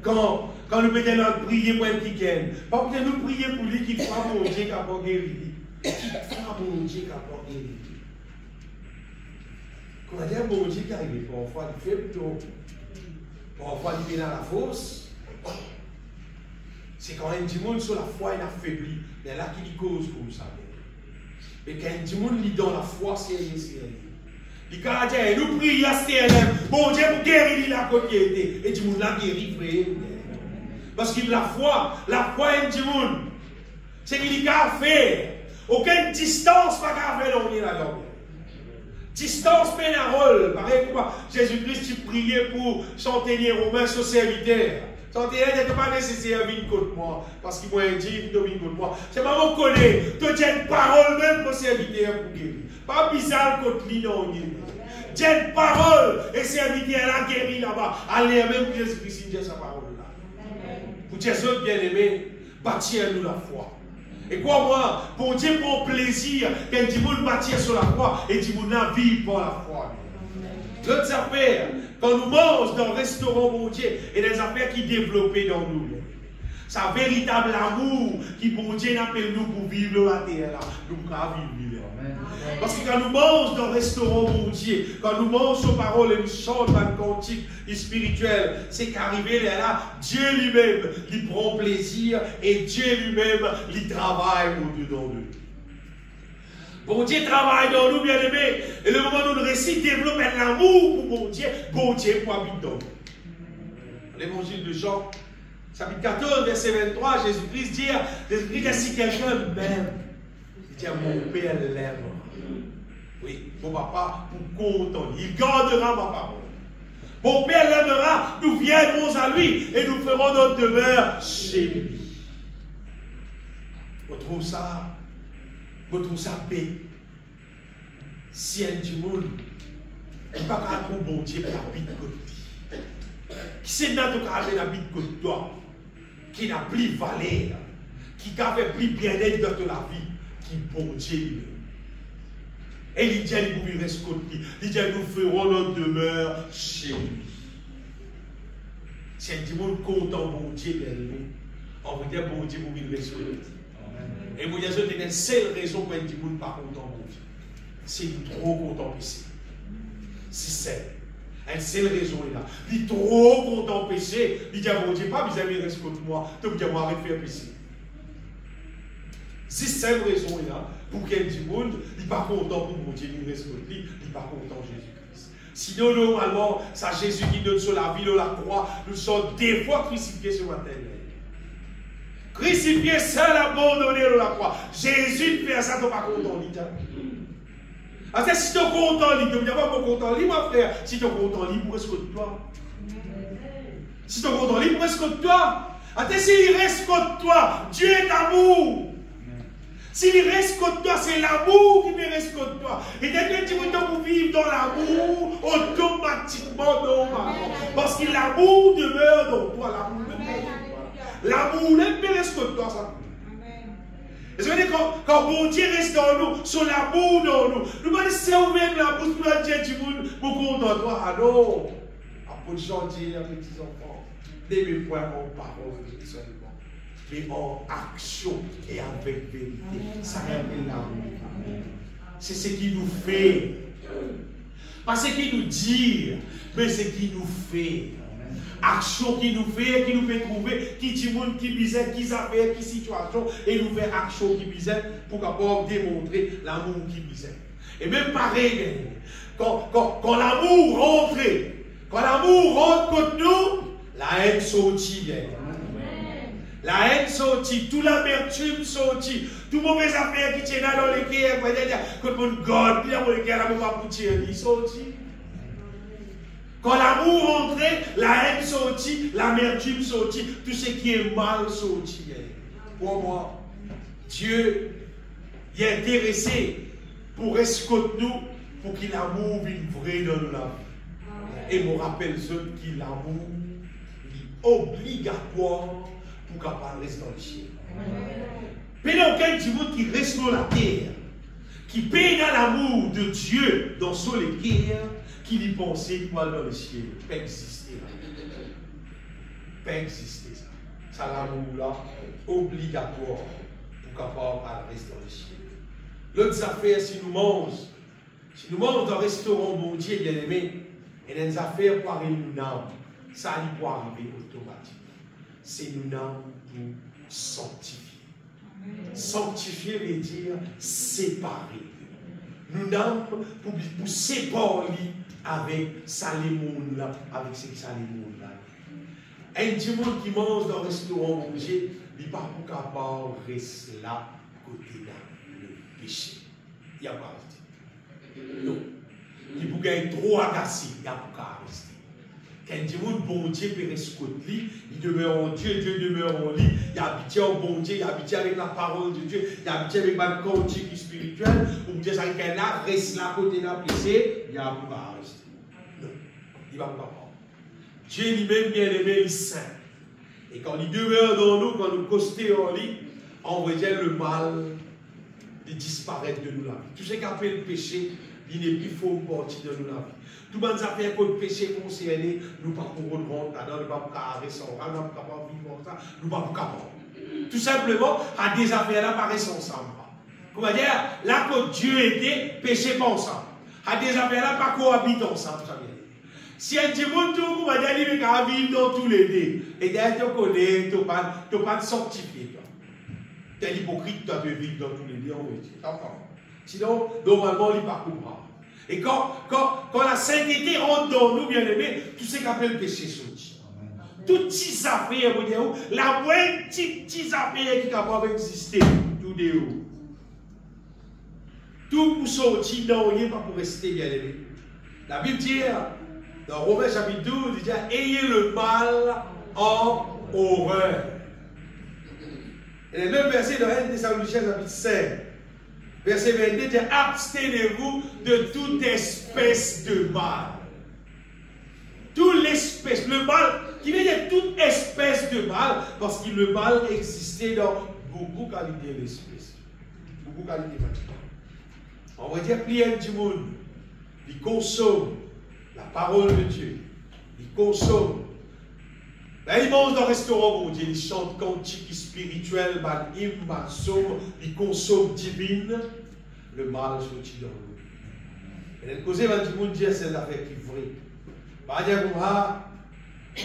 Quand nous mettons prier pour un week-end, pas pour nous prier pour lui qui fera mon Dieu qui a pas guéri. Qui fera mon Dieu qui a pas guéri. Quand on dit un bon Dieu qui arrive, parfois il fait plutôt. Parfois il est dans la fosse. C'est quand un démon sur la foi il affaibli. Mais là qui cause comme ça. Et quand un démon lit dans la foi, c'est rien. Il dit, nous prions à CLM. Bon Dieu pour guérir la côté. Et démon l'a guéri, frère. Parce que la foi est un démon. C'est qu'il a fait. Aucune distance pas qu'à faire dans là-dedans. Distance mais un rôle. Pareil comme Jésus-Christ, tu priais pour chanter Romain sur serviteur. Chanter n'est pas nécessaire de venir contre moi. Parce qu'il m'a dit de venir contre moi. C'est pas mon collègue. Tu as une parole même pour serviteur pour guérir. Pas bizarre contre lui, non. Tu as une parole et serviteur a guéri là-bas. Allez, même Jésus-Christ, dit sa parole là. Pour Jésus bien-aimé, bâtir-nous la foi. Et quoi, moi, pour Dieu prend plaisir qu'un démon bâtit sur la foi et démon vit par la foi. L'autre affaire, quand nous mangeons dans le restaurant, mon Dieu, et des affaires qui développent dans nous. C'est un véritable amour qui, pour Dieu, appelle nous pour vivre la terre là. Nous pouvons vivre. Parce que quand nous mangeons dans le restaurant, mon Dieu, quand nous mangeons sur parole et nous chantons un cantique spirituel, c'est qu'arrivé là, Dieu lui-même, il prend plaisir et Dieu lui-même, il travaille au-dedans de nous. Bon Dieu travaille dans nous, bien-aimés. Et le moment où nous récitons, développe un amour pour bon Dieu pour habiter dans nous. L'évangile de Jean, chapitre 14, verset 23, Jésus-Christ dit, si quelqu'un m'aime, il dit, mon Père l'aime. Oui, mon papa, pour content, il gardera ma parole. Mon Père l'aimera, nous viendrons à lui et nous ferons notre demeure chez lui. On trouve ça paix. Si un démon n'est pas capable de bon Dieu qui habite côté. Qui c'est dans ton caractère qui habite côté toi, qui n'a plus valeur, qui n'a plus bien-être dans la vie, qui bon Dieu lui. Et il dit, il reste côté. Il dit, nous ferons notre demeure chez lui. Si un démon content bon Dieu bien-aimé, on va dire bon Dieu pour qu'il reste côté. Et vous dire, c'est une seule raison pour un démon pas content bon Dieu. C'est trop content péché. C'est celle. Une seule raison est là. Il est trop content péché. Il dit, bon Dieu, pas besoin de rester contre moi. Tu me dis, moi, arrête de faire péché. Si cette raison est là, pour qu'un démon, il n'est pas content pour mon Dieu, il reste contre lui, il n'est pas content Jésus-Christ. Sinon, normalement, ça Jésus qui donne sur la vie de la croix, nous sommes des fois crucifiés sur la terre. Crucifié, seul, abandonné de la croix. Jésus fait ça, tu n'es pas content, si tu es content, tu ne dis pas content, mon frère. Si tu es content, pour rester contre toi. Si tu es content, pour rester contre toi. S'il reste contre toi, Dieu est amour. S'il reste contre toi, c'est l'amour qui me reste contre toi. Et dès que tu veux vivre dans l'amour, automatiquement, non, parce que l'amour demeure dans toi. L'amour demeure dans toi. L'amour ne reste contre toi, ça. Et ça veut dire quand bon Dieu reste dans nous, son amour dans nous, nous allons se ouvrir la bouche pour dire du monde, beaucoup dans toi. Ah non, à peu de gens dire, petits enfants, n'aimez point en parole seulement, mais en action et avec vérité. Ça s'appelle l'amour. C'est ce qui nous fait. Pas ce qui nous dit, mais ce qui nous fait. Action qui nous fait trouver qui dit monde qui bizarre, qui affaire, qui situation, et nous fait action qui bizarre pour capable démontrer l'amour qui bizarre. Et même pareil, quand l'amour rentre, contre nous, la haine sortit. La haine sortit, toute l'amertume sortit, tout mauvais affaire qui tient dans les cœurs, quand mon God, il y a mon cœur, il va il sortit. Quand l'amour rentrait, la haine sortit, l'amertume sortit, tout ce qui est mal sortit. Pour moi, Dieu est intéressé pour escorter nous, pour qu'il l'amour vienne vrai dans nos vies. Et me rappelle ceux qui l'amour est obligatoire pour capable rester dans le ciel. Mais dans quel monde qui reste dans la terre, qui paye dans l'amour de Dieu dans son cœur, qui lui pensait quoi dans le ciel, pas exister. Pas exister ça. Ça l'amour là, obligatoire pour capable rester dans le ciel. L'autre affaire, si nous mangeons dans un restaurant, bon Dieu, bien aimé, et des affaires pour arriver nous n'avons, ça n'y peut arriver automatiquement. C'est nous n'avons pour sanctifier. Sanctifier veut dire séparer. Nous n'avons pour séparer avec ça les mondes là, avec ce que ça les mondes là. Un petit monde qui mange dans un restaurant, bon Dieu, il n'est pas pour capable de rester là, côté là, le péché. Il n'y a pas rester. Non. Il peut être trop agacé, il n'y a pas rester. Quand il dit bon Dieu peut rester côté lui, il demeure en Dieu, Dieu demeure en lui, il habite en bon Dieu, il habite avec la parole de Dieu, il habite avec ma quantique spirituelle, ou Dieu ça qu'il là, reste là côté là, péché, il n'y a pas rester. Non, il ne va pas. Dieu lui-même bien aimé, il est saint. Et quand il demeure dans nous, quand nous costons en lui, on va dire le mal de disparaître de nous la vie. Tout ce qui appelle le péché, il n'est plus faux partie de nous la vie. Tout le monde a fait que le péché concerné, nous ne pouvons pas rentrer là-dedans, nous ne pouvons pas arrêter ça, nous ne pouvons pas vivre ça, nous ne pouvons pas capable. Tout simplement, à des affaires là paraissent ensemble. Comment dire, là que Dieu était, péché pas ensemble. À des affaires là, pas cohabiter ensemble. Si un petit monde, tout va dire, il va vivre dans tous les deux. Et derrière, tu connais, tu n'as pas de sanctifié. Tu es hypocrite, tu as de vivre dans tous les deux. Sinon, normalement, il n'est pas coupable. Et quand la sainteté rentre dans nous, bien aimés, tout ce qu'on appelle le péché sorti. Toutes ces affaires, la moindre petite affaire qui est capable d'exister, tout de haut. Tout pour sortir, non, il n'est pas pour rester, bien aimé. La Bible dit, dans Romains chapitre 12, il dit, ayez le mal en horreur. Et le même verset dans 1 Thessaloniciens chapitre 5, verset 22, dit, abstenez-vous de toute espèce de mal. Toute l'espèce, le mal, qui veut dire toute espèce de mal, parce que le mal existait dans beaucoup de qualités d'espèces. Beaucoup de qualités matérielles. On va dire, plein du monde, il consomme la parole de Dieu. Il consomme. Ben, il mange dans le restaurant, mon Dieu, il chante cantique spirituel, il consomme divine. Le mal sortit dans nous. Et le cause, du monde dit, c'est l'affaire qui est vraie. Par exemple,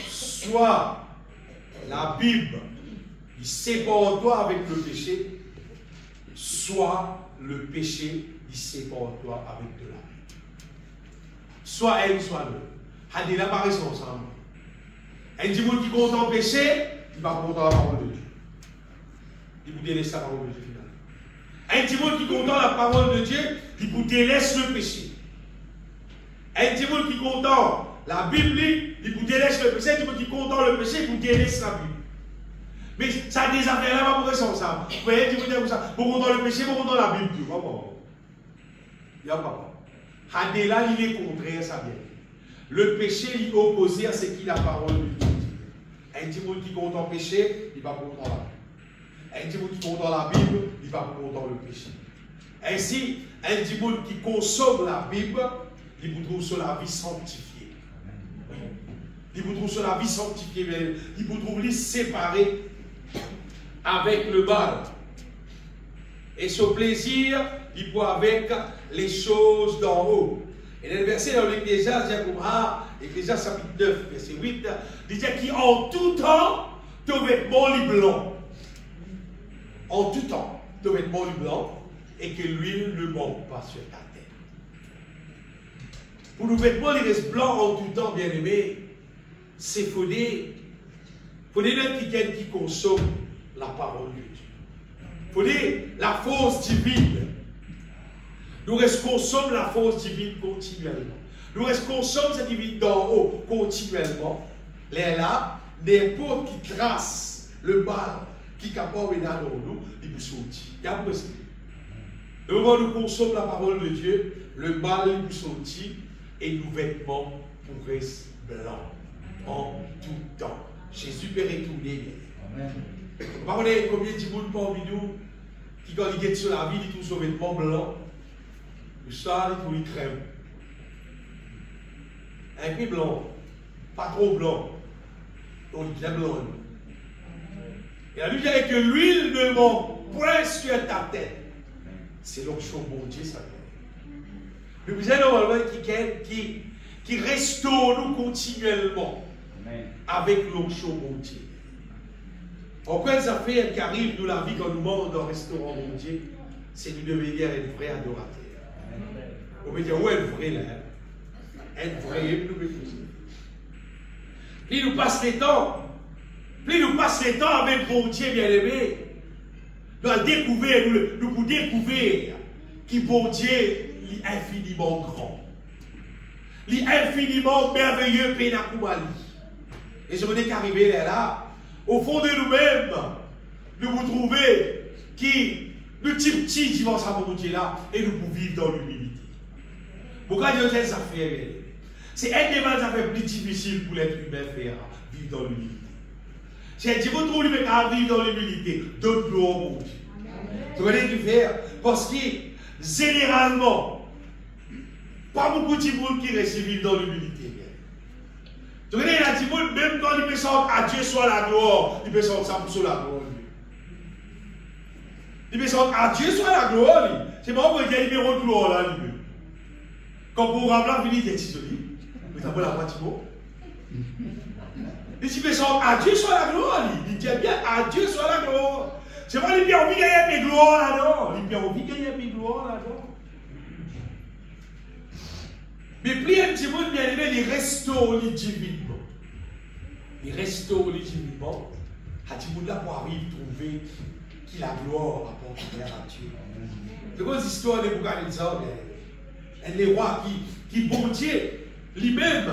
soit la Bible, il sépare toi avec le péché, soit le péché, il sépare toi avec de la vie. Soit elle, soit l'autre. Il apparaissent ensemble. Un petit monde qui compte en péché, il va compter la parole de Dieu. Il vous délaisse la parole de Dieu. Un petit monde qui compte la parole de Dieu, il vous délaisse le péché. Un petit monde qui compte la Bible, il vous délaisse le péché. Un petit monde qui compte le péché, il vous délaisse la Bible. Mais ça a des affaires là, pas pour rester ensemble. Vous voyez, il vous dit ça. Pour compter le péché, pour compter la Bible. Il n'y a pas. Hadela, il est contraire, ça vient. Le péché, il est opposé à ce qui est la parole de Dieu. Un petit monde qui compte en péché, il va compter la Bible. Un petit monde qui compte la Bible, il va compter le péché. Ainsi, un petit monde qui consomme la Bible, il vous trouve sur la vie sanctifiée. Il vous trouve sur la vie sanctifiée, il vous trouve les séparés avec le mal. Et ce plaisir, il peut avec les choses d'en haut. Et dans le verset dans l'Ecclésiaste, Ecclésiaste chapitre 9, verset 8, il dit qui en tout temps, ton vêtement est blanc. En tout temps, ton vêtement est blanc et que l'huile ne manque pas sur ta tête. Pour nos vêtements, ils restent blancs en tout temps, bien aimés. C'est faudé quelqu'un qui consomme la parole de Dieu. Faudé la force divine. Nous consommons la force divine continuellement. Nous consommons cette divine d'en haut continuellement. Les là, des pots qui tracent le mal qui est capable de dans nous, ils nous sortent. Il y a possible. Le moment où nous consommons la parole de Dieu, le mal nous sortit et nos vêtements pour rester blancs en tout temps. Jésus peut retourner. Amen. Vous savez combien de monde parmi nous qui, quand il est sur la vie, il trouve son vêtement blanc. Le soir, il trouve une crème. Un peu blanc, pas trop blanc. Donc il est blanc. Et la Bible dit que l'huile ne manque point sur ta tête. C'est l'onction bon Dieu, ça. Le Bible dit normalement qui restaure nous continuellement. Amen. Avec l'onction bon Dieu. Pourquoi les affaires qui arrivent dans la vie quand nous mangons dans le restaurant bon Dieu, c'est de devenir un vrai adorateur. On peut dire, où est le vrai là? Un vrai, plus nous passe les temps, avec bon Dieu bien-aimé, nous allons découvrir, nous pouvons découvrir que bon Dieu est infiniment grand. Il est infiniment merveilleux, Pénakoumali. Et je me dis qu'arriver là, au fond de nous-mêmes, nous vous trouvez qui, nous petits devant sa volonté là, et nous pouvons vivre dans l'humilité. Pourquoi Dieu fait ça fait? C'est un des affaires plus difficiles pour l'être humain faire, vivre dans l'humilité. C'est Dieu vous trouvez à vivre dans l'humilité, d'autres gloires mon Dieu. Vous voyez ce qu'il fait? Parce que généralement, pas beaucoup de monde qui reste vivre dans l'humilité. Tu connais, il y a des gens, même quand ils peuvent sentir à Dieu soit la gloire, ils peuvent sentir ça pour la gloire. Ils peuvent sentir à Dieu soit la gloire. C'est pas pour dire numéro de gloire là. Quand pour Rabla finit d'être isolé, vous avez la moitié mot. Il peuvent sentir à Dieu soit la gloire. Il dit bien à Dieu soit la gloire. C'est pas lui qui a envie de gagner mes gloires là-dedans. Il a envie de gagner mes gloires là-dedans. Mais plus un petit monde bien aimé, il restaure les divinement. Il restaure les divinement. Un petit monde là pour arriver à trouver qui la gloire apporte à Dieu. C'est quoi cette histoire de Boukhanaïsa? Les rois qui bon Dieu, lui-même,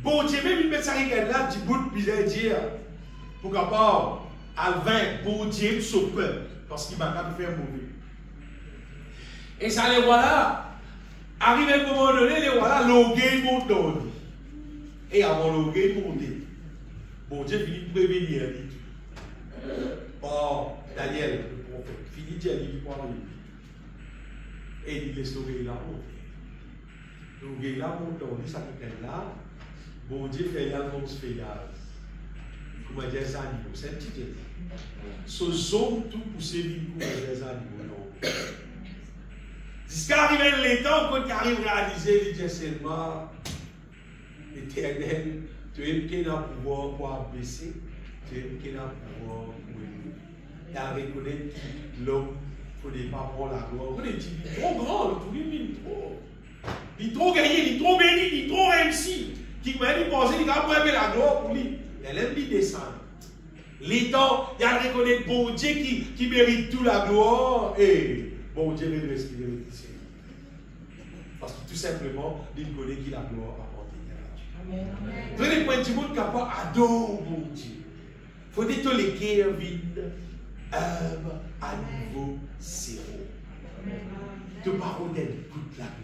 bon Dieu, même il met ça là, petit bout de bizarre dire, pour capable à vaincre bon Dieu son peuple, parce qu'il m'a pas fait mauvais. Et ça les voilà. Arrive à un moment donné, les voilà, l'orgueil monte dans lui. Et avant l'orgueil monter, bon Dieu finit de prévenir. Bon, Daniel, le prophète, finit de dire, il prend lui. Et il laisse l'orgueil là monter. L'orgueil là monte dans lui, ça fait là. Bon Dieu fait là, on se fait gaz. Comment dire ça, animaux? C'est un petit peu. Ce zone tout poussé, pour les animaux, non. Jusqu'à arriver le temps, quand il arrive à réaliser, il dit seulement, Éternel, tu es qui n'a pouvoir pour abaisser, tu es qui n'a pouvoir pour élever. Il a reconnu que l'homme ne faut pas prendre la gloire. Il est trop grand, il est trop gagné, il est trop béni, il est trop réussi. Qui m'a dit penser qu'il va prendre la gloire pour lui. Elle aime lui descendre. Les temps, il a reconnu bon Dieu qui mérite toute la gloire et bon Dieu veut respirer ici. Parce que tout simplement, il connaît qui la gloire apporte à Dieu. Prenez point du monde capable adore bon Dieu. Il faut dire les cœurs vides, à nouveau zéro. De parole toute la gloire.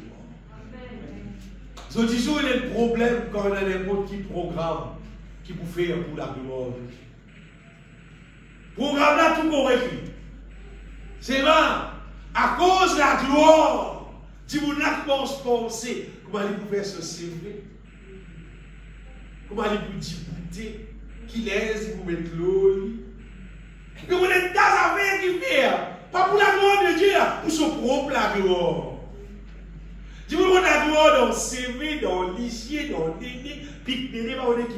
Je dis toujours, il y a un problème quand on a n'importe qui programme qui vous fait pour la gloire de Dieu. Programme là tout correct. C'est là, à cause de la gloire, si vous n'avez pas pensé, comment allez-vous faire se servir? Comment allez-vous disputer? Qui laisse vous mettre l'eau? Que vous êtes dans la vie qui fait, pas pour la gloire de Dieu, pour son propre la gloire. Tu veux qu'on a droit dans le CV, dans le lycée, dans le déni, puis qui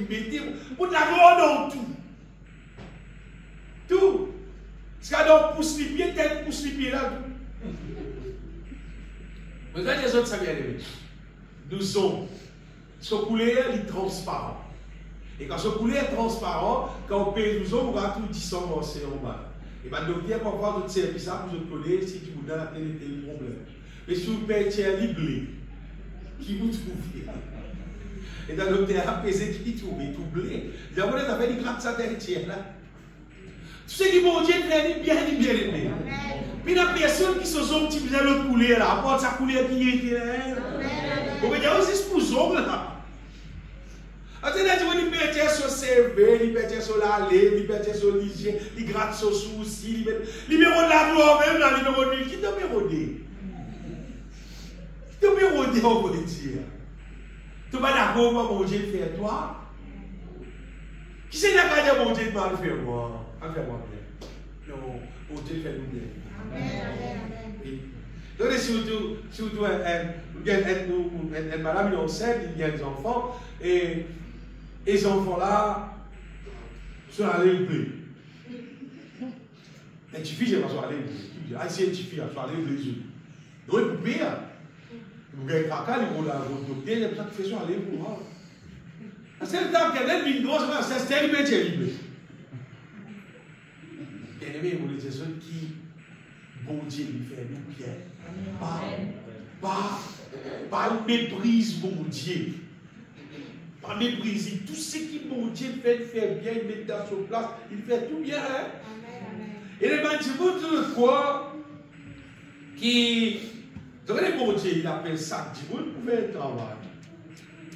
mettez, on a droit dans tout. Tout. Parce que dans pousse les pieds, tel pousse les pieds là. Vous avez les autres, ça vient de nous sommes. Ce couleur est transparent. Et quand ce couleur est transparent, quand on paye nous on va tout descendre en bas. Et bien, le docteur va voir notre service ça pour vous connaître si vous avez tel problème. Mais si vous payez un liblé, qui vous trouvez. Et dans le docteur a pesé qui trouve, tout blé. Il a fait des grattes sa terre là. Tout ce qui bon Dieu fait, bien aimé. Puis la personne qui se sont qui faisait l'autre couleur là, apporte sa couleur qui était là. Vous voyez, c'est pour ça là. C'est-à-dire qu'il pète sur le CV, il pète sur la lèvre, il pète sur l'hygiène, il gratte sur le souci, il numéro de la gloire, même dans le numéro de l'huile. Qui t'a mérodé? Qui t'a mérodé, on va dire? Tu vas d'accord, mon Dieu, faire toi? Qui c'est la garde, mon Dieu, de mal faire moi? Fais-moi bien. Non, mon Dieu, fais-nous bien. Amen. Donc, surtout, madame, il enceinte, il y a des enfants, et les enfants là sont allés le blé. Les petites filles, elles sont allées le blé. Ah, c'est les petites filles, elles sont allées le blé. Donc, vous pouvez, vous avez caca, vous avez docteur, il y a besoin de faire aller pour moi. C'est le temps qu'elle est une grosse, c'est le métier le blé. Bien aimé, vous les ceux qui, bon Dieu, lui fait nous bien. Pas une méprise, bon Dieu. Pas mépriser. Tout ce qui, bon Dieu, fait bien, il met dans sa place, il fait tout bien. Hein? Et les bâtiments de quoi qui. Vous savez, bon Dieu, il appelle ça du monde pour faire le travail.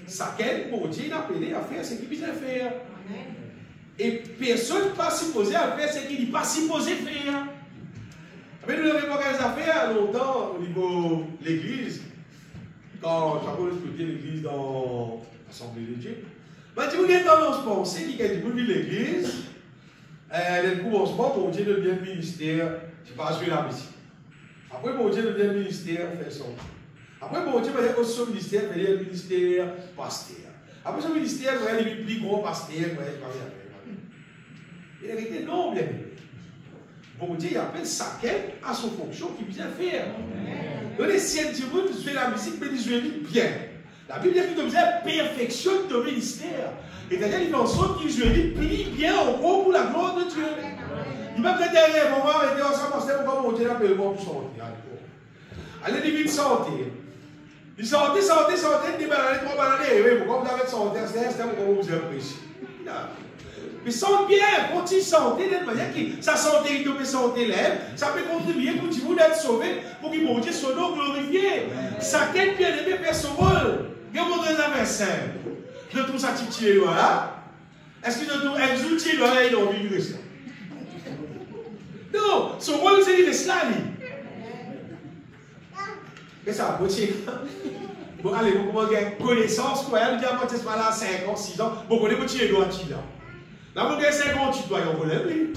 Ça, quel bon Dieu, il appelle à faire ce qu'il vient faire. Et personne n'est pas supposé à faire ce qu'il n'est pas supposé faire. Mais nous n'avons pas qu'à faire longtemps au niveau de l'église. Quand j'avais expliqué l'église dans l'Assemblée de Dieu. Ben, tu vous avez tendance à penser qu'il y a du monde de l'église. Le commencement, bon Dieu devient ministère, tu vas jouer la musique. Après, bon Dieu devient ministère, fait son. Après, bon Dieu va aller au son ministère, il y a le ministère pasteur. Après, ce ministère, il y a le plus gros pasteur, il y a il a été non, bien. Bon Dieu, il appelle chacun à son fonction qu'il vient faire. Donc, les siens du monde, jouer la musique, mais ils jouent bien. La Bible dit que perfectionne ton ministère. Et d'ailleurs, il fait en sorte qu'il joue plie bien en gros pour la gloire de Dieu. Il va peut-être derrière un moment, il dit, on s'en passe, pourquoi mon Dieu appelle moi pour sortir. Allez, il vient sortir. Il sortait, il dit, allez, 3 bananes, oui, pourquoi vous avez sorti, c'est pourquoi vous avez prêché. Mais sente bien, continue santé de manière que sa santé, il peut santé lève, ça peut contribuer pour vous d'être sauvé, pour qu'il monte son nom glorifié. Ça quête bien aimé faire son rôle. Je vous montre un verset. Je trouve ça titillé là. Est-ce que je trouve un outil là, il a envie de rester? Non, son rôle c'est de rester là. Mais ça, petit. Bon, allez, vous avez connaissance, quoi, vous dites, à partir de là, 5 ans, 6 ans, vous connaissez petit doigt là. Là, vous avez 58 doigts, on relève, lui.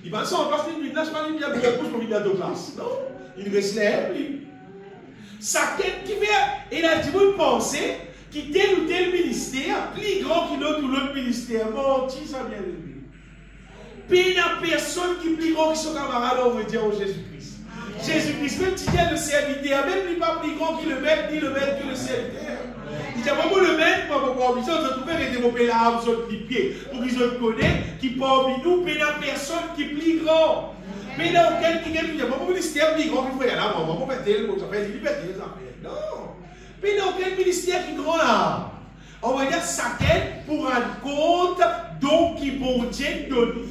Il va s'en passer une minute, là, je parle de bien pour pour venir de classe. Non, il reste là, lui. Sa quête qui fait, il a dit, vous pensez, qu'il tel ou tel ministère, plus grand qu'il l'autre ou l'autre ministère, menti, ça vient de lui. Puis il n'y a personne qui est plus grand que son camarade, on veut dire, au Jésus-Christ. Jésus-Christ, même si il y a le serviteur, même il n'est pas plus grand que le maître, ni le maître que le serviteur. Il dit, moi, le maître, moi, pour qu'on puisse trouver développer l'arme sur les pieds, pour qu'ils se connaissent, qui parmi nous, mais il n'y a personne qui est plus grand. Mais dans quel qui est plus grand, moi, ministère plus grand, il faut y aller là, moi, pour faire tel, ça fait liberté, ça fait. Non. Mais dans quel ministère qui est grand là? On va dire, ça quête pour rendre compte, donc, qui bon Dieu donne.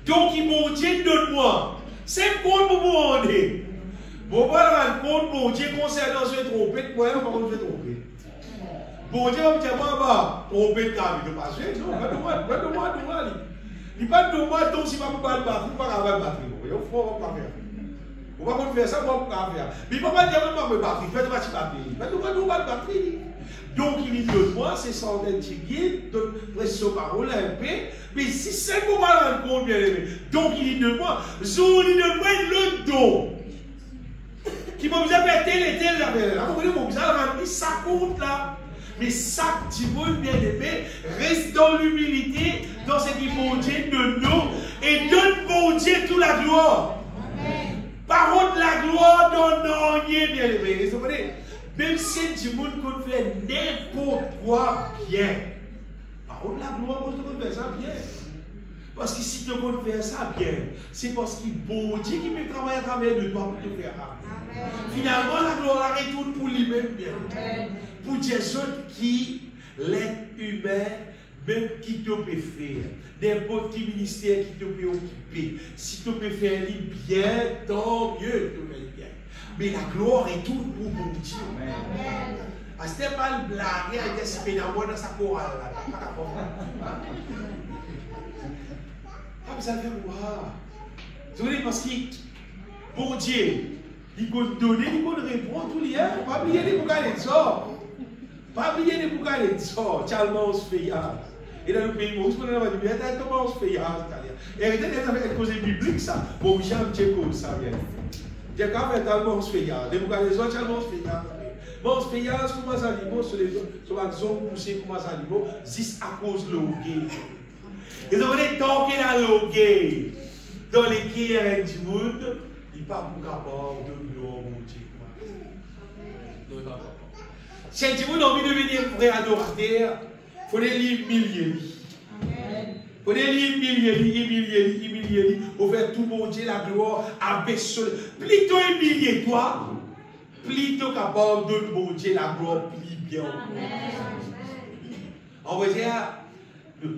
Donc, qui bon Dieu donne-moi. C'est compte pour vous rendre. Bon, va rendre compte, bon Dieu, concernant ce trompette, moi, on va me tromper. Bon Dieu, on va me dire, moi, trompette, car il ne pas jouer. Non, pas de moi. Il n'est pas de moi, donc si je ne vais pas le battre, il ne va pas le battre. Il faut pas faire. On va pas faire ça, on va pas faire. Mais il ne va pas dire, on va me battre, il fait de battre. Il va battre. Donc, il dit de moi, c'est sans être guide, de son parole un peu. Mais si c'est pour moi rendre compte, bien aimé. Donc, il dit de moi, je lui donne le don. qui m'a besoin de faire tel et tel. Là, vous voyez, mon ça compte là. Mais ça, petit monde bien aimé, reste dans l'humilité, dans ce qui bon Dieu de nous, et donne bon Dieu toute la gloire. Amen. Par contre, la gloire donne rien bien aimé. Vous comprenez? Même si du monde peut faire n'importe quoi bien. Par contre, la gloire, on peut faire ça bien. Parce que si tu peux faire ça bien, c'est parce que bon Dieu qui peut travailler à travers de toi pour te faire ça. Finalement, la gloire retourne pour lui-même bien. Amen. Pour des autres qui, l'être humain, même qui te peut faire, n'importe quel ministère qui te peut occuper, si tu peux faire bien, tant mieux, tu peux bien. Mais la gloire retourne pour mon Dieu. Amen. À ce pas le blague, il y a des dans sa chorale. Ah, vous avez voir. Vous voyez, parce que, bon Dieu, il peut donner, il peut répondre tout le temps. Pas oublier les boucles de sort. Pas oublier les boucles de sort. Tellement on se fait. Et dans le pays, on se fait comment on se fait. Et arrêtez avec une cause biblique, ça. Bon, j'aime Tchéco, ça vient. J'ai quand même tellement on se fait. Les boucles de sort, tellement on se fait. Bon, on se fait, comment ça animaux, sur la zone poussée, comment ça animaux, juste à cause de l'eau. Et donc, on est tant qu'il a l'eau dans les guerres du monde, il n'est pas pour capable de gloire au Dieu. Si un monde a envie de devenir vrai adorateur, il faut les humilier. Il faut les humilier, pour faire tout mon Dieu, la gloire, abaisser. Plutôt humilier toi, plutôt capable de mon Dieu, la gloire, plus bien. On va dire,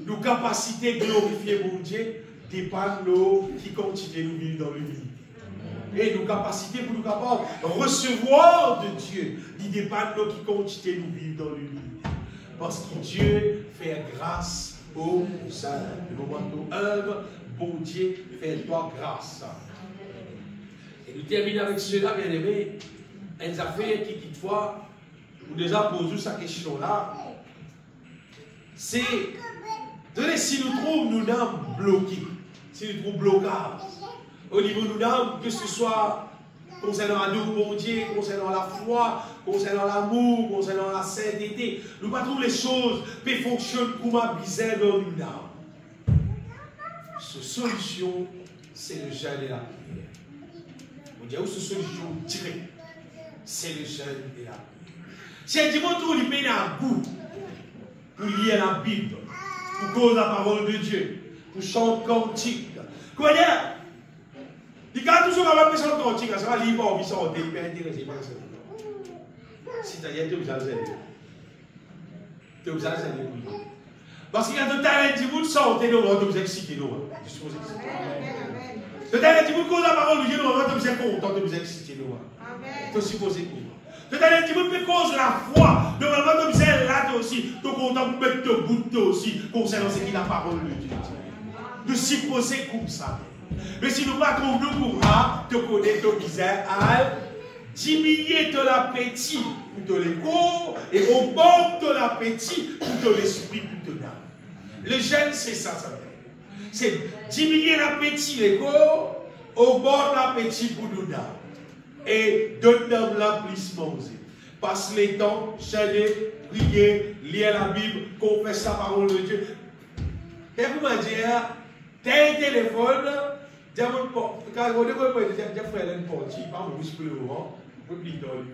nos capacités de glorifier mon Dieu dépendent de nous qui continuent de vivre dans l'humilité. Et nos capacités pour nous capables de recevoir de Dieu, ils dépendent de nous qui continuent de vivre dans l'humilité. Parce que Dieu fait grâce aux saints. Le moment où œuvre, bon Dieu fait toi grâce. Et nous terminons avec cela, bien aimé. Une affaire qui, toutefois, nous déjà posé cette question-là. C'est si nous trouvons nous âmes bloqués, si nous trouvons blocage au niveau de nous âmes, que ce soit concernant la bon Dieu, concernant la foi, concernant l'amour, concernant la sainteté, nous ne trouvons les choses qui fonctionnent comme un bizarre dans nous âmes. Cette solution, c'est le jeûne et la prière. On dit où cette solution directe, c'est le jeûne et la prière. Si un dimanche, il met un goût pour lire la Bible, pour cause la parole de Dieu, pour chanter cantique. Comment dire? Il y a toujours un peu de chanter cantique, ça va lire, on va chanter, il peut intéresser. C'est-à-dire que vous allez parce qu'il y a de talents qui vous chanter, nous allons vous exciter. De talents qui vous cause la parole de Dieu, nous allons vous être content de vous exciter. C'est supposé pour vous. C'est-à-dire que tu peux cause la foi. Normalement, tu es là aussi. Tu es content de mettre ton bout aussi concernant ce qui est la parole de Dieu. De supposer comme ça. Mais si nous ne pas trouvons nous pourra te connaître ton misère à diminuer ton appétit pour ton corps et augmenter ton appétit pour ton esprit pour ton âme. Le jeûne, c'est ça, ça veut dire. C'est diminuer l'appétit des corps, augmenter l'appétit pour nos âmes. Et donne-nous l'appellissement aussi. Passe les temps, jeûner, prier, lire la Bible, confesse la parole de Dieu. Et comment dire, t'as un téléphone, quand on dit que tu as fait une partie, pas mon muscle au vent, on peut plus dans le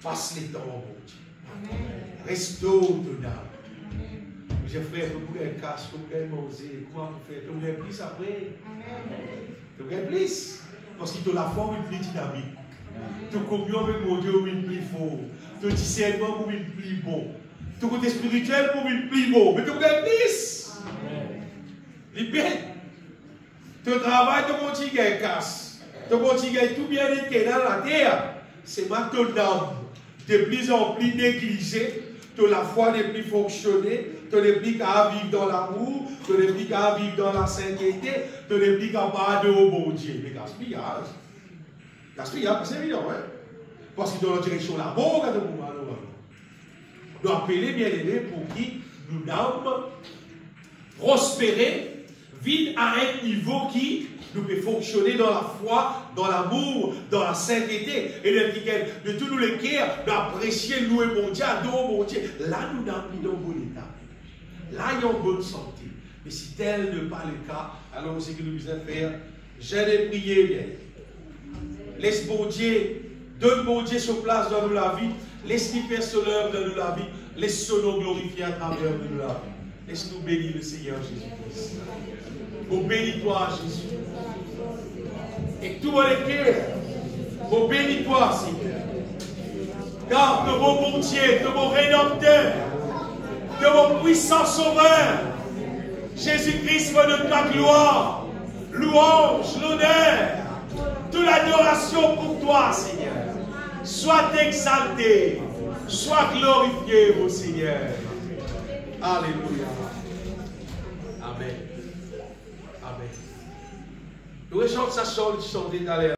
passe les temps, mon Dieu. Restaure ton âme. J'ai frère, tu pourrais un casque, tu pourrais manger, comment tu fais, tu pourrais plus après. Tu pourrais plus. Parce que tu as la forme une plus dynamique. Tu communion avec mon Dieu une plus fort. Tu discernement pour une plus bon. Tu côté spirituel pour une plus bon. Mais tu pourrais plus. Libère. Tu travailles, tu continues à casse. Tu continues à tout bien être dans la terre. C'est maintenant de plus en plus négligé. Tu la foi n'est plus fonctionner. Tu n'es plus qu'à vivre dans l'amour. Tu n'es plus qu'à vivre dans la sainteté. Tu n'es plus qu'à parler au bon Dieu. Mais gaspillage. Gaspillage, c'est évident, hein? Parce que dans la direction là, bon, regardez pour moi, nous appeler bien aimé pour qui nous n'avons prospéré, vite à un niveau qui nous pouvons fonctionner dans la foi, dans l'amour, dans la sainteté, et de tous nous les cœurs, d'apprécier, louer mon Dieu, adorer mon Dieu. Là, nous n'avons plus dans bon état. Là, il y a une bonne santé. Mais si tel n'est pas le cas, alors c'est que nous devons faire. J'ai prié bien. Laisse bon Dieu, donne bon Dieu sur place dans nous la vie. Laisse-nous faire son œuvre dans nous la vie. Laisse son nom glorifier à travers nous la vie. Laisse-nous bénir le Seigneur Jésus-Christ. Vous bénis-toi, Jésus. Et tout le cœur, vous bénis-toi, Seigneur. Car de vos bon Dieu, de vos rédempteurs, de vos puissants sauveurs, Jésus-Christ me donne ta gloire, louange, l'honneur, toute l'adoration pour toi, Seigneur. Sois exalté, sois glorifié, mon Seigneur. Alléluia. Amen. Amen. Nous chantons sa chanson d'aller.